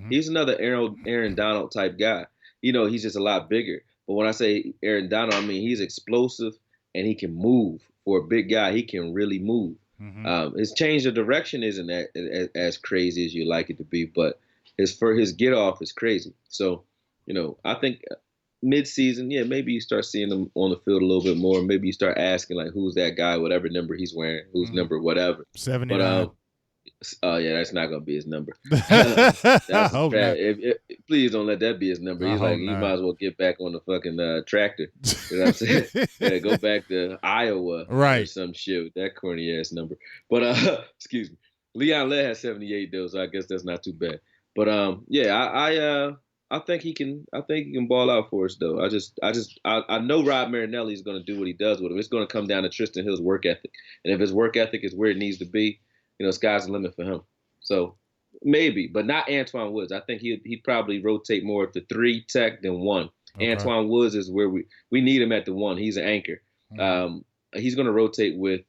he's another Aaron Donald type guy. He's just a lot bigger. But when I say Aaron Donald, I mean he's explosive and he can move. For a big guy, he can really move. His change of direction isn't as crazy as you like it to be, but his get off is crazy. So, I think mid-season, maybe you start seeing him on the field a little bit more. Maybe you start asking like, who's that guy, whatever number he's wearing, whose number, whatever. 79. But yeah, that's not gonna be his number. That's please don't let that be his number. He's like, he might as well get back on the fucking tractor. You know what I'm saying? Yeah, go back to Iowa, right, or some shit with that corny ass number. But excuse me, Leon Lett has 78 though, so I guess that's not too bad. But yeah, I think he can. I think he can ball out for us though. I know Rob Marinelli is gonna do what he does with him. It's gonna come down to Tristan Hill's work ethic, and if his work ethic is where it needs to be, sky's the limit for him. So maybe, but not Antoine Woods. I think he'd probably rotate more at the 3 tech than 1. Okay. Antoine Woods is where we need him at the 1. He's an anchor. He's going to rotate with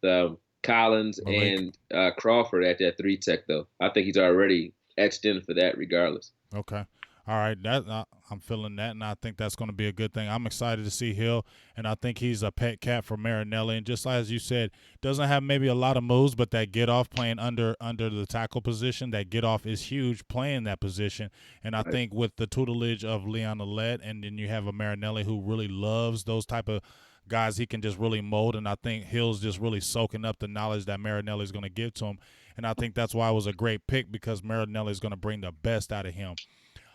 Collins and Crawford at that 3 tech, though. I think he's already etched in for that regardless. Okay. All right, I'm feeling that, and I think that's going to be a good thing. I'm excited to see Hill, and I think he's a pet cat for Marinelli. And just as you said, doesn't have maybe a lot of moves, but that get off playing under the tackle position, that get off is huge playing that position. And I think with the tutelage of Leon Lett, and then you have a Marinelli who really loves those type of guys he can just really mold, and I think Hill's just really soaking up the knowledge that Marinelli is going to give to him. And I think that's why it was a great pick, because Marinelli is going to bring the best out of him.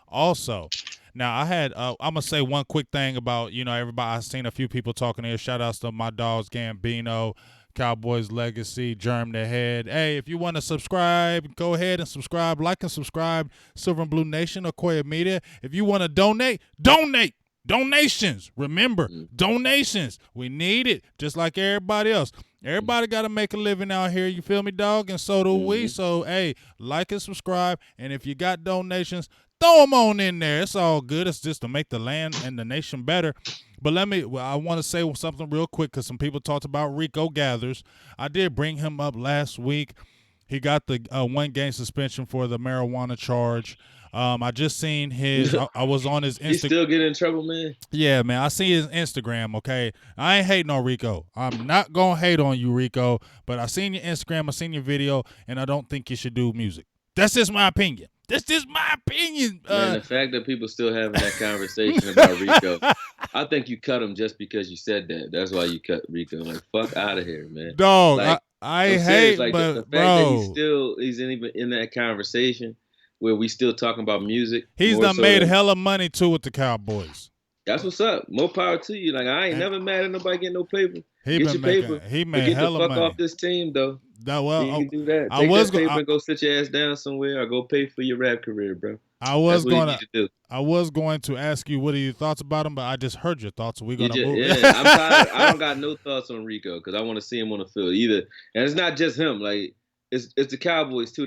Also, now I'm going to say one quick thing about, everybody. I've seen a few people talking here. Shout outs to my dogs, Gambino, Cowboys legacy germed ahead. Hey, if you want to subscribe, go ahead and subscribe. Like and subscribe. Silver and Blue Nation, Akoye Media. If you want to donate. Donations. Remember, donations. We need it, just like everybody else. Everybody got to make a living out here. You feel me, dog? And so do we. So, hey, like and subscribe. And if you got donations, throw them on in there. It's all good. It's just to make the land and the nation better. But I want to say something real quick because some people talked about Rico Gathers. I did bring him up last week. He got the 1-game suspension for the marijuana charge. I just seen his. I was on his Instagram. He still get in trouble, man. Yeah, man. I see his Instagram. Okay, I ain't hating on Rico. I'm not gonna hate on you, Rico. But I seen your Instagram. I seen your video, and I don't think you should do music. That's just my opinion. That's just my opinion. Man, the fact that people still having that conversation about Rico, I think you cut him just because you said that. That's why you cut Rico. Like, fuck out of here, man. Dog, like, I hate, like, but the fact bro, that he's even in that conversation where we still talking about music. He's done made hella money too with the Cowboys. That's what's up. More power to you. Like, I ain't never mad at nobody getting no paper. He Get your paper. He made get hella the fuck money off this team, though. You can do that. I was that paper and go sit your ass down somewhere or go pay for your rap career, bro. I was going to ask you what are your thoughts about him, but I just heard your thoughts, so we're gonna move. Yeah, I'm tired. I don't got no thoughts on Rico because I want to see him on the field either. And it's not just him. Like, it's the Cowboys too.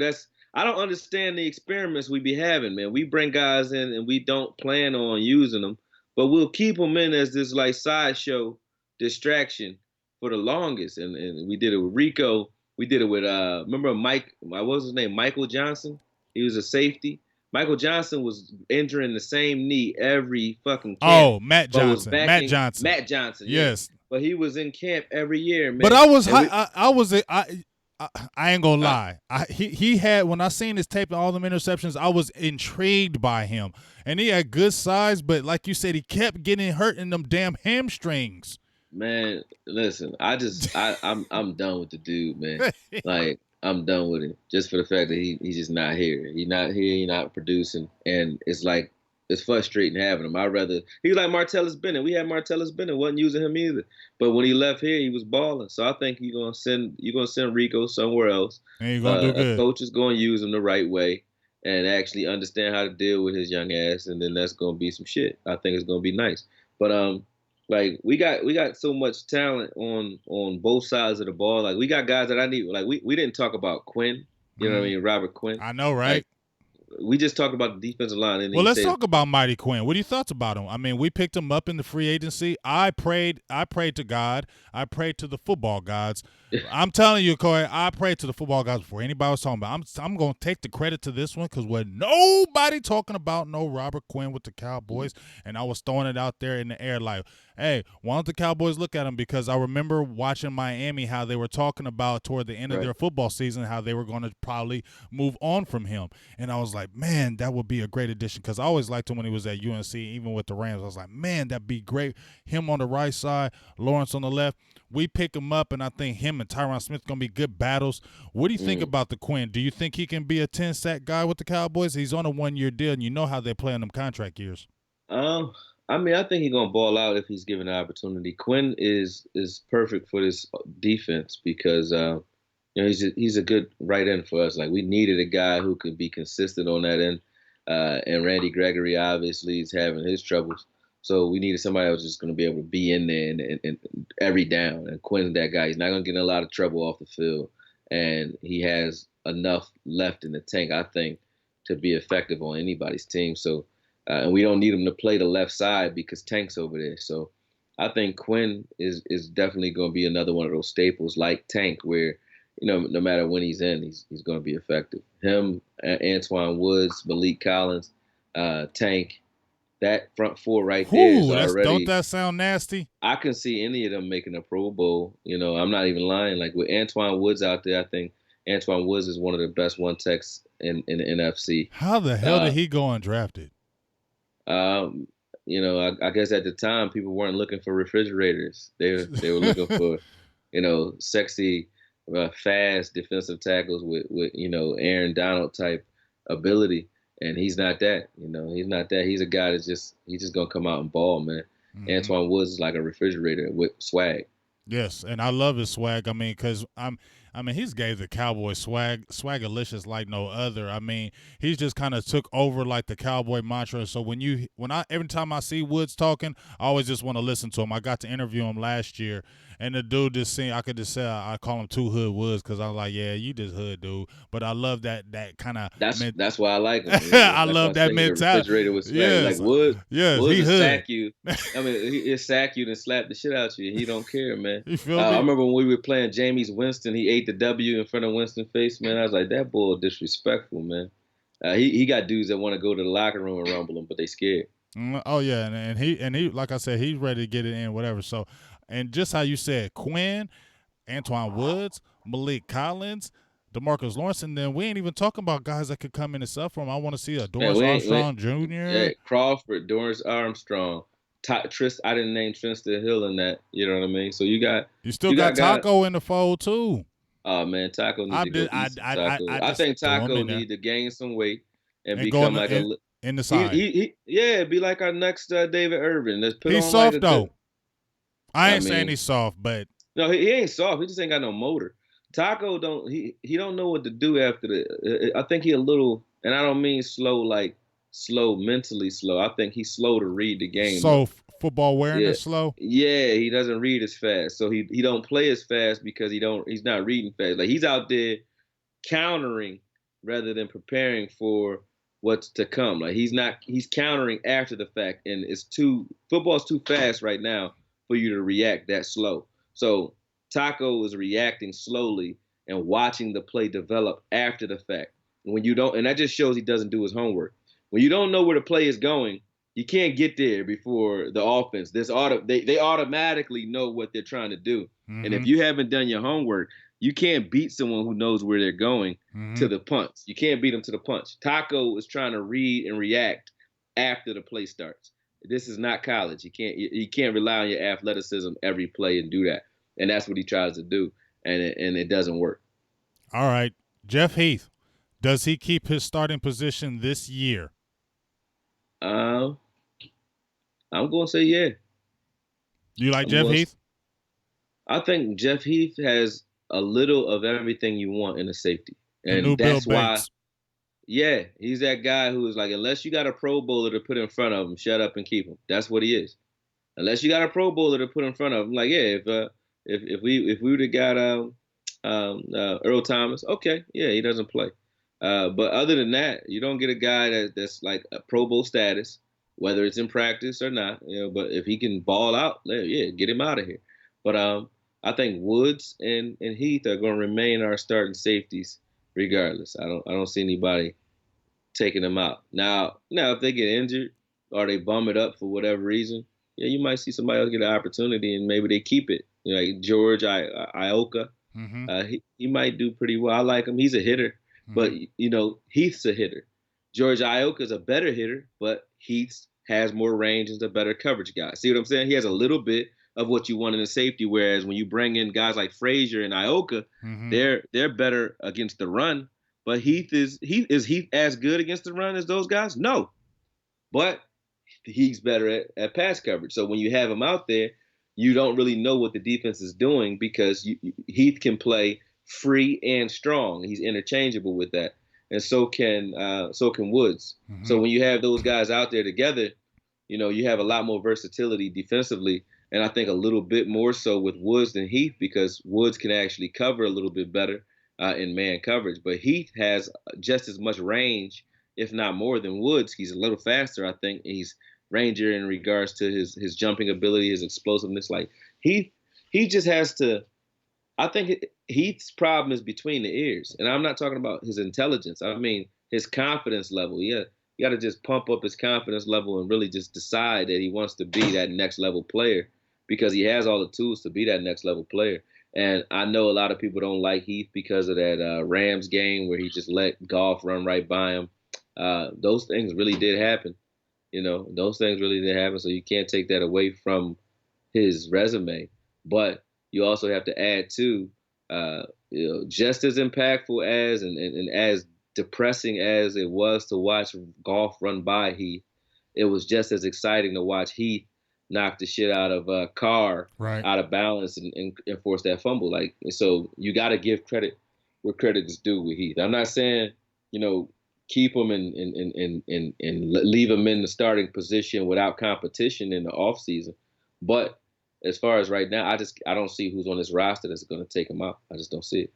I don't understand the experiments we be having, man. We bring guys in and we don't plan on using them, but we'll keep them in as this like sideshow distraction for the longest. And we did it with Rico. We did it with remember Mike? What was his name? Michael Johnson. He was a safety. Michael Johnson was injuring the same knee every fucking camp. Oh, Matt Johnson. Matt Johnson. Yes. Yeah. But he was in camp every year, man. But I ain't gonna lie. He had, when I seen his tape and all them interceptions, I was intrigued by him. And he had good size, but like you said, he kept getting hurt in them damn hamstrings. Man, listen, I'm done with the dude, man. Like, I'm done with it. Just for the fact that he's just not here. He's not here, he's not producing. And it's like, it's frustrating having him. He was like Martellus Bennett. We had Martellus Bennett, wasn't using him either. But when he left here, he was balling. So I think you're gonna send Rico somewhere else. And you're gonna do good. A coach is gonna use him the right way and actually understand how to deal with his young ass, and then that's gonna be some shit. I think it's gonna be nice. But like we got so much talent on both sides of the ball. Like, we got guys that I need. Like, we didn't talk about Quinn. You know what I mean? Robert Quinn. I know, right? Like, we just talked about the defensive line. Well, let's talk about Mighty Quinn. What are your thoughts about him? I mean, we picked him up in the free agency. I prayed to God. I prayed to the football gods. I'm telling you, Corey, I prayed to the football gods before anybody was talking about. I'm going to take the credit to this one because when nobody talking about no Robert Quinn with the Cowboys, and I was throwing it out there in the air like, hey, why don't the Cowboys look at him? Because I remember watching Miami, how they were talking about toward the end of their football season, how they were going to probably move on from him. And I was like, man, that would be a great addition because I always liked him when he was at UNC, even with the Rams. I was like, man, that'd be great. Him on the right side, Lawrence on the left. We pick him up, and I think him and Tyron Smith going to be good battles. What do you think about the Quinn? Do you think he can be a 10-sack guy with the Cowboys? He's on a 1-year deal, and you know how they play in them contract years. I mean, I think he's gonna ball out if he's given the opportunity. Quinn is perfect for this defense because he's a good right end for us. Like, we needed a guy who could be consistent on that end, and Randy Gregory obviously is having his troubles. So we needed somebody that was just going to be able to be in there and every down. And Quinn's that guy. He's not going to get in a lot of trouble off the field, and he has enough left in the tank, I think, to be effective on anybody's team. So. And we don't need him to play the left side because Tank's over there. So I think Quinn is definitely going to be another one of those staples like Tank where, no matter when he's in, he's going to be effective. Him, Antoine Woods, Malik Collins, Tank, that front four right there is already. Don't that sound nasty? I can see any of them making a Pro Bowl. I'm not even lying. Like, with Antoine Woods out there, I think Antoine Woods is one of the best one-techs in the NFC. How the hell did he go undrafted? I guess at the time people weren't looking for refrigerators. They were looking for, sexy, fast defensive tackles with Aaron Donald type ability. And he's not that. He's not that. He's a guy he's just gonna come out and ball, man. Mm-hmm. Antoine Woods is like a refrigerator with swag. Yes, and I love his swag. I mean, he's gave the Cowboys swagalicious like no other. I mean, he's just kind of took over like the Cowboy mantra. So every time I see Woods talking, I always just want to listen to him. I got to interview him last year, and the dude just seemed, I could just say I call him Too Hood Woods because I'm like, yeah, you just hood dude. But I love that kind of. That's why I like him. I That's why I love that say he's a mentality. refrigerator with swag. Like Yes, Woods, yes, Woods he will hood. sack you. I mean, he'll sack you and slap the shit out you. He don't care, man. You feel I me? remember when we were playing Jameis Winston. He ate the W in front of Winston face, man. I was like, that bull disrespectful, man. He got dudes that want to go to the locker room and rumble him, but they scared. Oh yeah, and he like I said, he's ready to get it in, whatever. So, and just how you said, Quinn, Antoine Woods, Malik Collins, DeMarcus Lawrence, and then we ain't even talking about guys that could come in and sub for him. I want to see a Man, Doris Armstrong Jr. Yeah, Crawford, Dorrance Armstrong, I didn't name Tristan Hill in that. You know what I mean? So You still got guys. Taco in the fold too. Oh man, Taco needs to go eat some tacos. I just think throw him Taco in there need to gain some weight and and go become like in the side. yeah, be like our next David Irvin. Let's put He's on soft like though. I ain't mean, saying he's soft, but no, he ain't soft. He just ain't got no motor. Taco he don't know what to do after the. I think he a little, and I don't mean slow like slow mentally slow. I think he's slow to read the game. So football awareness slow. Yeah, he doesn't read as fast, so he don't play as fast because he's not reading fast. Like he's out there countering rather than preparing for what's to come. Like he's countering after the fact, and football's too fast right now for you to react that slow. So Taco is reacting slowly and watching the play develop after the fact. When you don't, and that just shows he doesn't do his homework. When you don't know where the play is going, you can't get there before the offense. They automatically know what they're trying to do. Mm-hmm. And if you haven't done your homework, you can't beat someone who knows where they're going to the punch. You can't beat them to the punch. Taco is trying to read and react after the play starts. This is not college. You can't rely on your athleticism every play and do that. And that's what he tries to do, and it doesn't work. All right, Jeff Heath, does he keep his starting position this year? I'm going to say yeah. You like Jeff Heath? I think Jeff Heath has a little of everything you want in a safety. And that's why, yeah, he's that guy who is like, unless you got a Pro Bowler to put in front of him, shut up and keep him. That's what he is. Unless you got a Pro Bowler to put in front of him, like, yeah, if we would have got Earl Thomas, okay, yeah, he doesn't play. But other than that, you don't get a guy that's like a Pro Bowl status, whether it's in practice or not. But if he can ball out, yeah, get him out of here. But I think Woods and Heath are going to remain our starting safeties regardless. I don't see anybody taking them out. Now if they get injured or they bum it up for whatever reason, yeah, you might see somebody else get an opportunity and maybe they keep it. Like George Ioka, he might do pretty well. I like him. He's a hitter, but Heath's a hitter. George Ioka's a better hitter, but Heath has more range and is a better coverage guy. See what I'm saying? He has a little bit of what you want in a safety, whereas when you bring in guys like Frazier and Ioka, they're better against the run. But is Heath as good against the run as those guys? No, but he's better at pass coverage. So when you have him out there, you don't really know what the defense is doing because Heath can play free and strong. He's interchangeable with that, and so can Woods. So when you have those guys out there together, you have a lot more versatility defensively, and I think a little bit more so with Woods than Heath because Woods can actually cover a little bit better in man coverage. But Heath has just as much range, if not more, than Woods. He's a little faster, I think. He's ranger in regards to his jumping ability, his explosiveness. Like he just has to. I think Heath's problem is between the ears, and I'm not talking about his intelligence. I mean his confidence level. Yeah, you got to just pump up his confidence level and really just decide that he wants to be that next level player because he has all the tools to be that next level player. And I know a lot of people don't like Heath because of that Rams game where he just let Goff run right by him. Those things really did happen. Those things really did happen. So you can't take that away from his resume. But you also have to add to, just as impactful as and as depressing as it was to watch Goff run by Heath, it was just as exciting to watch Heath knocked the shit out of Carr Right. out of balance and forced that fumble. Like, and so you got to give credit where credit is due with Heath. I'm not saying, keep him and leave him in the starting position without competition in the offseason. But as far as right now, I don't see who's on this roster that's going to take him out. I just don't see it.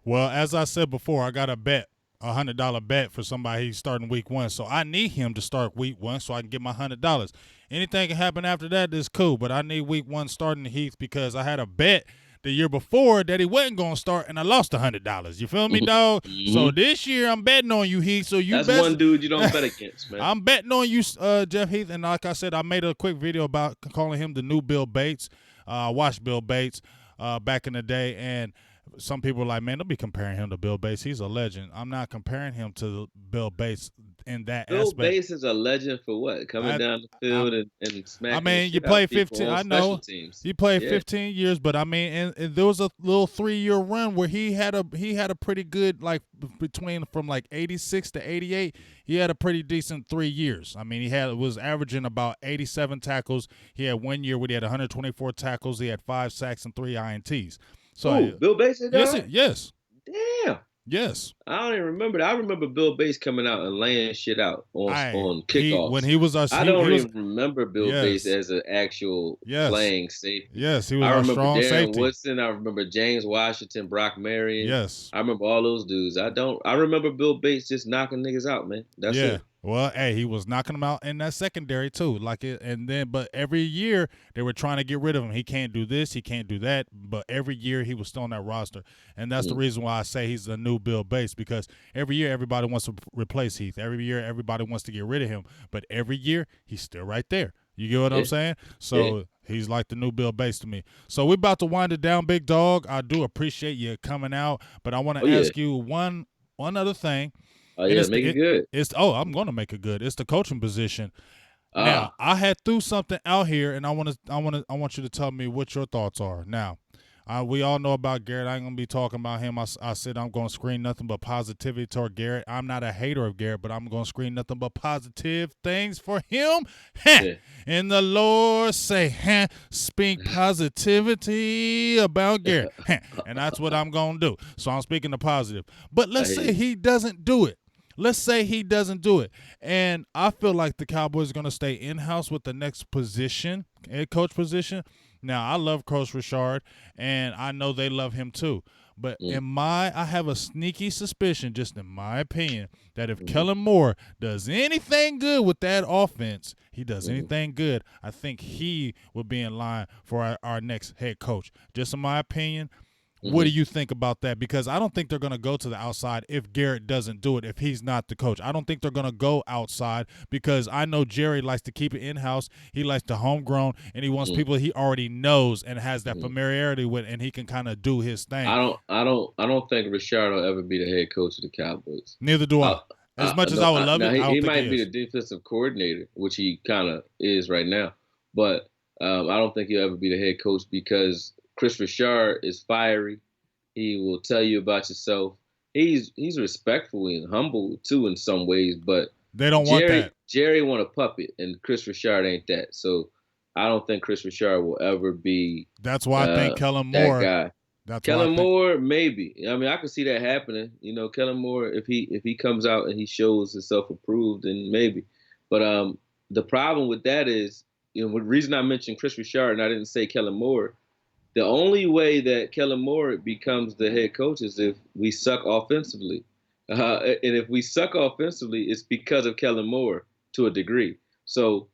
Well, as I said before, I got a bet, $100 bet for somebody he's starting week 1. So I need him to start week 1 so I can get my $100. Anything can happen after that is cool, but I need week 1 starting Heath because I had a bet the year before that he wasn't going to start, and I lost $100. You feel me, dog? Mm-hmm. So this year I'm betting on you, Heath. So that's one dude you don't bet against, man. I'm betting on you, Jeff Heath. And like I said, I made a quick video about calling him the new Bill Bates. I watched Bill Bates back in the day, and some people are like, man, don't be comparing him to Bill Bates. He's a legend. I'm not comparing him to Bill Bates in that Bill aspect. Bill Bates is a legend for what? Coming down the field and smacking. I mean, you played 15. I know you played 15 years, but I mean, and there was a little 3-year run where he had a pretty good, like, between from like 86 to 88. He had a pretty decent 3 years. I mean, was averaging about 87 tackles. He had 1 year where he had 124 tackles. He had 5 sacks and 3 INTs. So Bill Bates did that? Yes. Damn. Yes. I don't even remember that. I remember Bill Bates coming out and laying shit out on kickoffs. When he was our I don't even remember Bill Bates as an actual playing safety. Yes, he was our strong safety. I remember Darren Woodson. I remember James Washington, Brock Marion. Yes. I remember all those dudes. I remember Bill Bates just knocking niggas out, man. That's it. Well, hey, he was knocking them out in that secondary too. But every year they were trying to get rid of him. He can't do this, he can't do that. But every year he was still on that roster, and that's the reason why I say he's the new Bill Bates, because every year everybody wants to replace Heath. Every year everybody wants to get rid of him, but every year he's still right there. You get what I'm saying? So he's like the new Bill Bates to me. So we're about to wind it down, big dog. I do appreciate you coming out, but I want to ask you one other thing. Oh yeah, make it good. I'm going to make it good. It's the coaching position. Now, I had threw something out here, and I want you to tell me what your thoughts are. Now, we all know about Garrett. I ain't gonna be talking about him. I said I'm gonna screen nothing but positivity toward Garrett. I'm not a hater of Garrett, but I'm gonna screen nothing but positive things for him. And the Lord say, speak positivity about Garrett. And that's what I'm gonna do. So I'm speaking the positive. But let's say he doesn't do it. Let's say he doesn't do it. And I feel like the Cowboys are going to stay in-house with the next position, head coach position. Now, I love Coach Richard, and I know they love him too. But I have a sneaky suspicion, just in my opinion, that if Kellen Moore does anything good with that offense, he does anything good, I think he will be in line for our next head coach. Just in my opinion. What do you think about that? Because I don't think they're going to go to the outside if Garrett doesn't do it, if he's not the coach. I don't think they're going to go outside because I know Jerry likes to keep it in-house. He likes the homegrown, and he wants people he already knows and has that familiarity with, and he can kind of do his thing. I don't think Richard will ever be the head coach of the Cowboys. Neither do I. As much as I would love it, he might be the defensive coordinator, which he kind of is right now. But I don't think he'll ever be the head coach because Chris Richard is fiery. He will tell you about yourself. He's respectful and humble too in some ways, but they don't want that. Jerry want a puppet, and Chris Richard ain't that. So I don't think Chris Richard will ever be. That's why I think Kellen Moore. That guy. Kellen Moore, maybe. I mean, I could see that happening. You know, Kellen Moore, if he comes out and he shows himself approved, then maybe. But the problem with that is, the reason I mentioned Chris Richard and I didn't say Kellen Moore. The only way that Kellen Moore becomes the head coach is if we suck offensively. And if we suck offensively, it's because of Kellen Moore to a degree. So,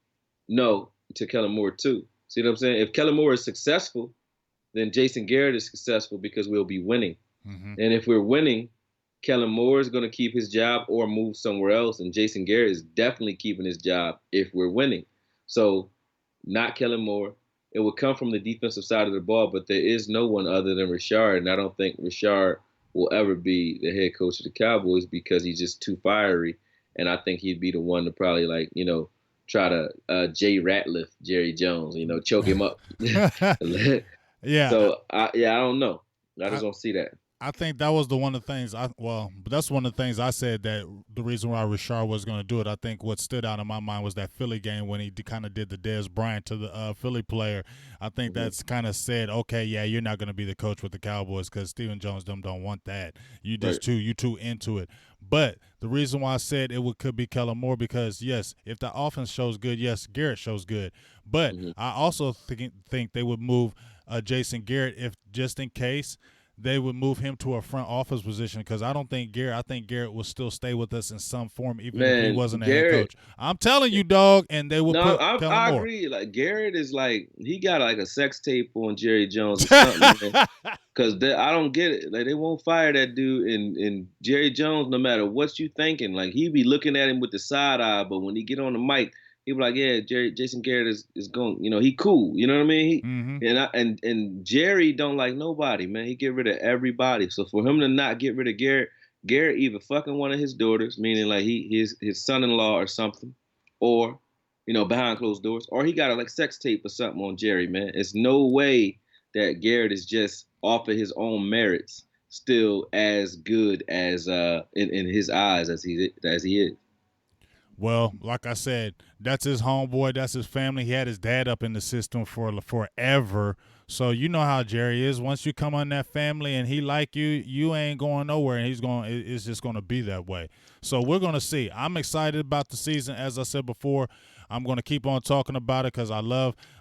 no to Kellen Moore, too. See what I'm saying? If Kellen Moore is successful, then Jason Garrett is successful because we'll be winning. And if we're winning, Kellen Moore is going to keep his job or move somewhere else. And Jason Garrett is definitely keeping his job if we're winning. So, not Kellen Moore. It would come from the defensive side of the ball, but there is no one other than Richard, and I don't think Richard will ever be the head coach of the Cowboys because he's just too fiery, and I think he'd be the one to probably, try to Jay Ratliff Jerry Jones, choke him up. Yeah. So, I don't know. I just don't see that. I think that was one of the things but that's one of the things I said that the reason why Rashard was going to do it. I think what stood out in my mind was that Philly game when he kind of did the Dez Bryant to the Philly player. I think that's kind of said, okay, yeah, you're not going to be the coach with the Cowboys because Stephen Jones them don't want that. You just too into it. But the reason why I said could be Kellen Moore because yes, if the offense shows good, yes, Garrett shows good. But I also think they would move Jason Garrett if just in case they would move him to a front office position because I think Garrett will still stay with us in some form even if he wasn't a head coach. I'm telling you, dog, and they would put Kellen Moore. I agree. Like Garrett is like he got like a sex tape on Jerry Jones or something. Because I don't get it. Like they won't fire that dude and Jerry Jones no matter what you thinking. Like he be looking at him with the side eye, but when he get on the mic, he be like, yeah, Jason Garrett is going, he cool. You know what I mean? And Jerry don't like nobody, man. He get rid of everybody. So for him to not get rid of Garrett either fucking one of his daughters, meaning like his son-in-law or something, or, behind closed doors, or he got a like sex tape or something on Jerry, man. It's no way that Garrett is just off of his own merits still as good as in his eyes as he is. Well, like I said, that's his homeboy. That's his family. He had his dad up in the system for forever. So you know how Jerry is. Once you come on that family and he like you, you ain't going nowhere, and it's just going to be that way. So we're going to see. I'm excited about the season. As I said before, I'm going to keep on talking about it because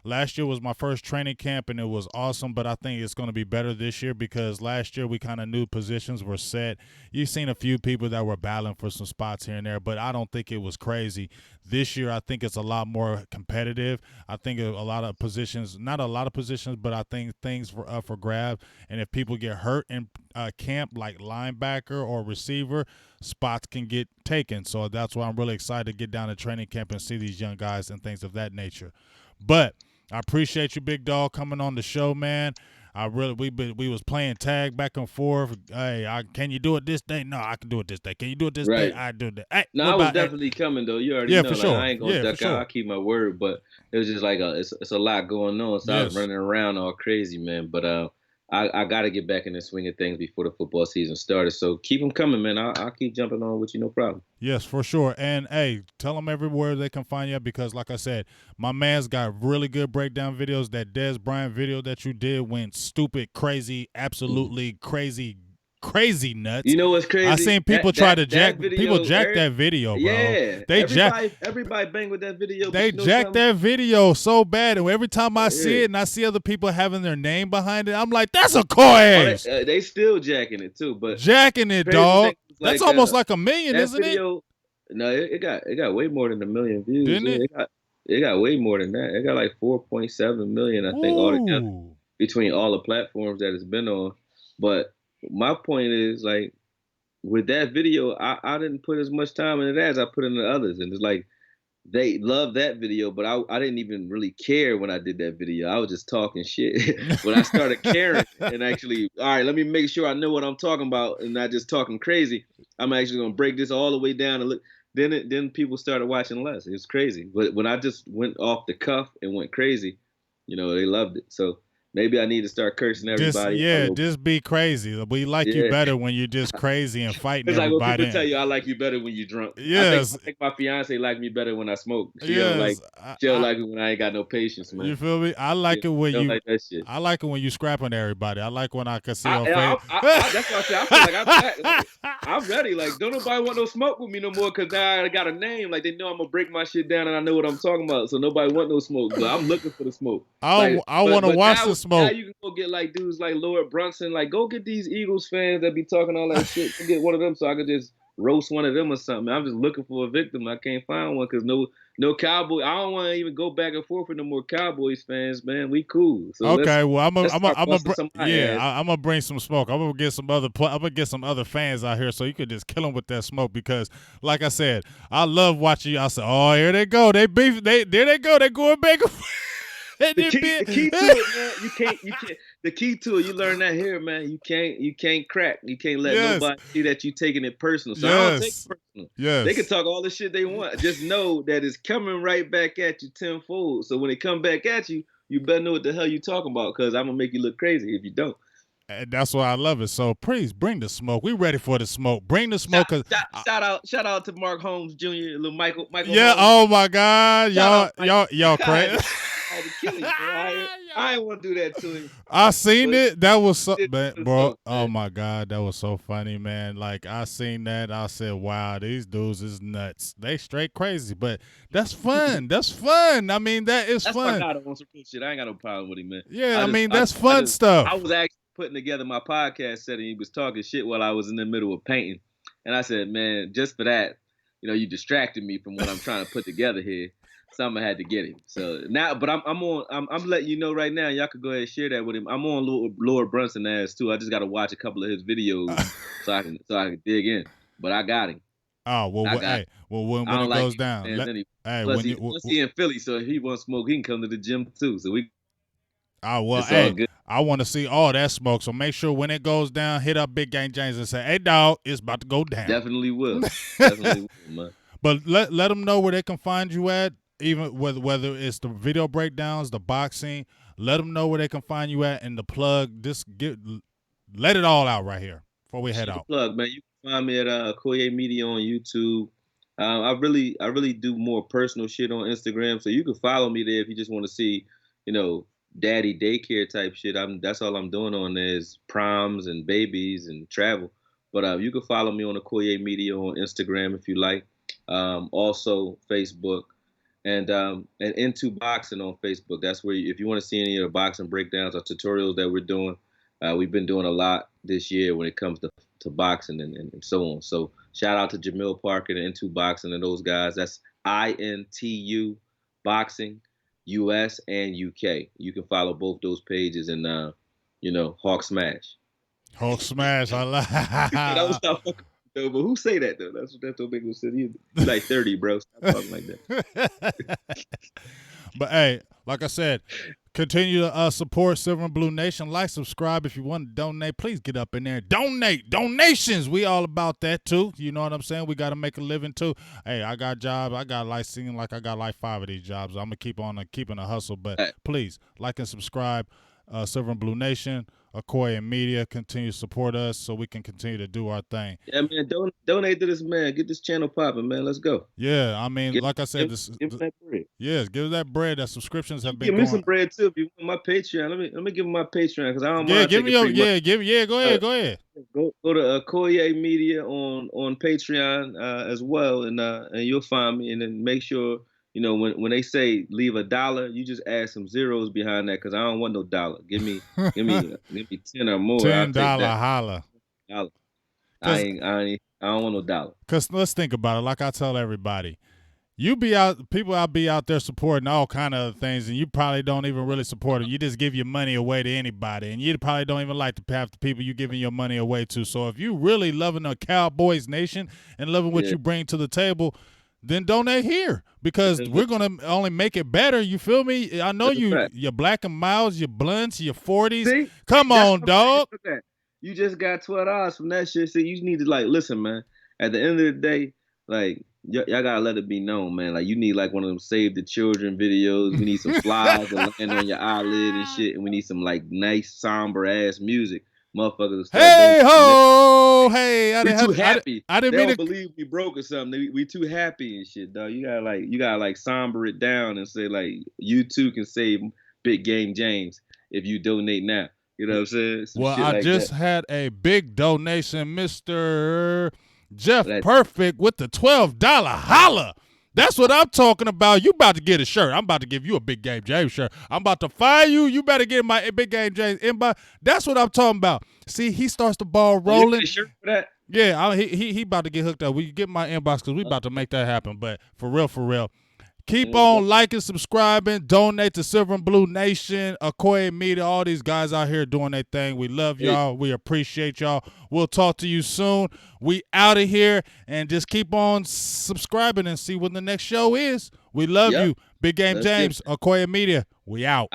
last year was my first training camp and it was awesome, but I think it's going to be better this year because last year we kind of knew positions were set. You've seen a few people that were battling for some spots here and there, but I don't think it was crazy. This year I think it's a lot more competitive. I think a lot of positions, not a lot of positions, but I think things for grabs. And if people get hurt in camp like linebacker or receiver, spots can get taken. So that's why I'm really excited to get down to training camp and see these young guys and things of that nature. But I appreciate you, big dog, coming on the show, man. We was playing tag back and forth. Hey, can you do it this day? No, I can do it this day. Can you do it this day? I do that. Hey, no, I was definitely coming though. You already know. For sure. I ain't gonna duck out. I keep my word, but it was just like it's a lot going on. So I was running around all crazy, man. But I got to get back in the swing of things before the football season started. So keep them coming, man. I'll keep jumping on with you, no problem. Yes, for sure. And, hey, tell them everywhere they can find you because, like I said, my man's got really good breakdown videos. That Dez Bryant video that you did went stupid, crazy, absolutely crazy nuts. You know what's crazy? I seen people jack that video, bro. Yeah, everybody bang with that video. They jacked that video so bad, and every time I see it and I see other people having their name behind it, I'm like, that's Akoye. They still jacking it too, but jacking it, dog. That's almost like 1 million, isn't it? No, it got way more than 1 million views. Didn't it? It got way more than that. It got like 4.7 million, I think, altogether between all the platforms that it's been on. But my point is, like, with that video, I didn't put as much time in it as I put in the others. And it's like, they love that video, but I didn't even really care when I did that video. I was just talking shit. When I started caring and actually, all right, let me make sure I know what I'm talking about and not just talking crazy. I'm actually going to break this all the way down and look. Then people started watching less. It was crazy. But when I just went off the cuff and went crazy, they loved it. So maybe I need to start cursing everybody. Just be crazy. We like you better when you're just crazy and fighting it's everybody. Like when people tell you I like you better when you're drunk. Yes. I think my fiance like me better when I smoke. She don't like me when I ain't got no patience, man. You feel me? I like it when you like that shit. I like it when you scrapping everybody. I like when I can see your face. That's what I said. I feel like I'm ready. Like, don't nobody want no smoke with me no more because now I got a name. Like, they know I'm gonna break my shit down and I know what I'm talking about. So nobody want no smoke. But I'm looking for the smoke. I want to watch the smoke. Now you can go get like dudes like Lord Brunson. Like, go get these Eagles fans that be talking all that shit. Go get one of them so I could just roast one of them or something. I'm just looking for a victim. I can't find one because no Cowboy. I don't want to even go back and forth with no more Cowboys fans, man. We cool. So okay, well I'm gonna bring some smoke. I'm gonna get some other fans out here so you could just kill them with that smoke because, like I said, I love watching you. I said, oh, here they go. They beef. There they go. They going back. The key to it, man. You can't. The key to it, you learn that here, man. You can't crack. You can't let nobody see that you taking it personal. So I don't take it personal. Yes. They can talk all the shit they want. Just know that it's coming right back at you tenfold. So when it come back at you, you better know what the hell you talking about because I'm gonna make you look crazy if you don't. And that's why I love it. So please bring the smoke. We ready for the smoke. Bring the smoke. Shout out to Mark Holmes Jr., little Michael. Yeah. Holmes. Oh my God. Y'all crazy. I didn't want to do that to him. I seen it. That was so, bro. So, oh my God, that was so funny, man. Like I seen that. I said, wow, these dudes is nuts. They straight crazy, but that's fun. That's fun. I mean, that's fun. That's my guy on some shit. I ain't got no problem with him, man. Yeah, that's fun stuff. I was actually putting together my podcast set, and he was talking shit while I was in the middle of painting, and I said, man, just for that, you distracted me from what I'm trying to put together here. Something had to get him. So now, but I'm letting you know right now. Y'all could go ahead and share that with him. I'm on Lord Brunson ass too. I just got to watch a couple of his videos so I can dig in. But I got him. Oh well, when it goes down, plus he in Philly, so if he wants smoke, he can come to the gym too. So we. Oh well, hey, I want to see all that smoke. So make sure when it goes down, hit up Big Game James and say, "Hey, dog, it's about to go down." Definitely will. Definitely will, man. But let them know where they can find you at. Even whether it's the video breakdowns, the boxing, let them know where they can find you at, and the plug. Let it all out right here before we head out. Plug, man. You can find me at Akoye Media on YouTube. I really do more personal shit on Instagram, so you can follow me there if you just want to see, daddy daycare type shit. That's all I'm doing on there is proms and babies and travel. But you can follow me on Akoye Media on Instagram if you like. Also Facebook. And Into Boxing on Facebook. That's where if you want to see any of the boxing breakdowns or tutorials that we're doing, we've been doing a lot this year when it comes to boxing and so on. So shout out to Jamil Parker and Into Boxing and those guys. That's INTU Boxing US and UK. You can follow both those pages and Hawk Smash. Hawk Smash, I like. But who say that though? That's what big said. You like 30, bro. Stop talking like that. But hey, like I said, continue to support Silver and Blue Nation. Like, subscribe if you want to donate. Please get up in there. Donate. Donations. We all about that too. You know what I'm saying? We got to make a living too. Hey, I got jobs. I got seeming like I got 5 of these jobs. I'm gonna keep on keeping a hustle. But please like and subscribe. Silver and Blue Nation, Akoye Media, continue to support us so we can continue to do our thing. Yeah, man, donate to this man. Get this channel popping, man. Let's go. Yeah, I mean, like I said, give that bread. Yes, give that bread. That subscriptions have been. Give me some bread too. If you want my Patreon, let me give him my Patreon because I don't mind. Go ahead. Go to Akoye Media on Patreon as well, and you'll find me. And then make sure. When they say leave $1, you just add some zeros behind that because I don't want no dollar. Give me 10 or more. $10 holla. I don't want no dollar. Cause let's think about it. Like I tell everybody, people be out there supporting all kind of things, and you probably don't even really support them. You just give your money away to anybody, and you probably don't even like to have the people you giving your money away to. So if you really loving the Cowboys nation and loving what you bring to the table, then donate here because we're going to only make it better. You feel me? I know your Black and Milds, your blunts, your 40s. See? Come on, dog. You just got $12 from that shit. See, you need to listen, man. At the end of the day, y'all got to let it be known, man. You need one of them Save the Children videos. We need some flies that land on your eyelid and shit. And we need some nice somber ass music. Motherfuckers. Hey ho! Hey, I didn't too happy. I didn't they mean don't believe we broke or something. We too happy and shit, dog. You gotta somber it down and say you too can save Big Game James if you donate now. You know what I'm saying? Well, I just had a big donation, Mr. Jeff Perfect with the $12 holla. That's what I'm talking about. You about to get a shirt. I'm about to give you a Big Game James shirt. I'm about to fire you. You better get my Big Game James inbox. That's what I'm talking about. See, he starts the ball rolling. You get a shirt for that? Yeah, he about to get hooked up. We get my inbox because we about to make that happen. But for real. Keep on liking, subscribing, donate to Silver and Blue Nation, Akoye Media, all these guys out here doing their thing. We love y'all. We appreciate y'all. We'll talk to you soon. We out of here, and just keep on subscribing and see when the next show is. We love you. Big Game James, Akoye Media. We out.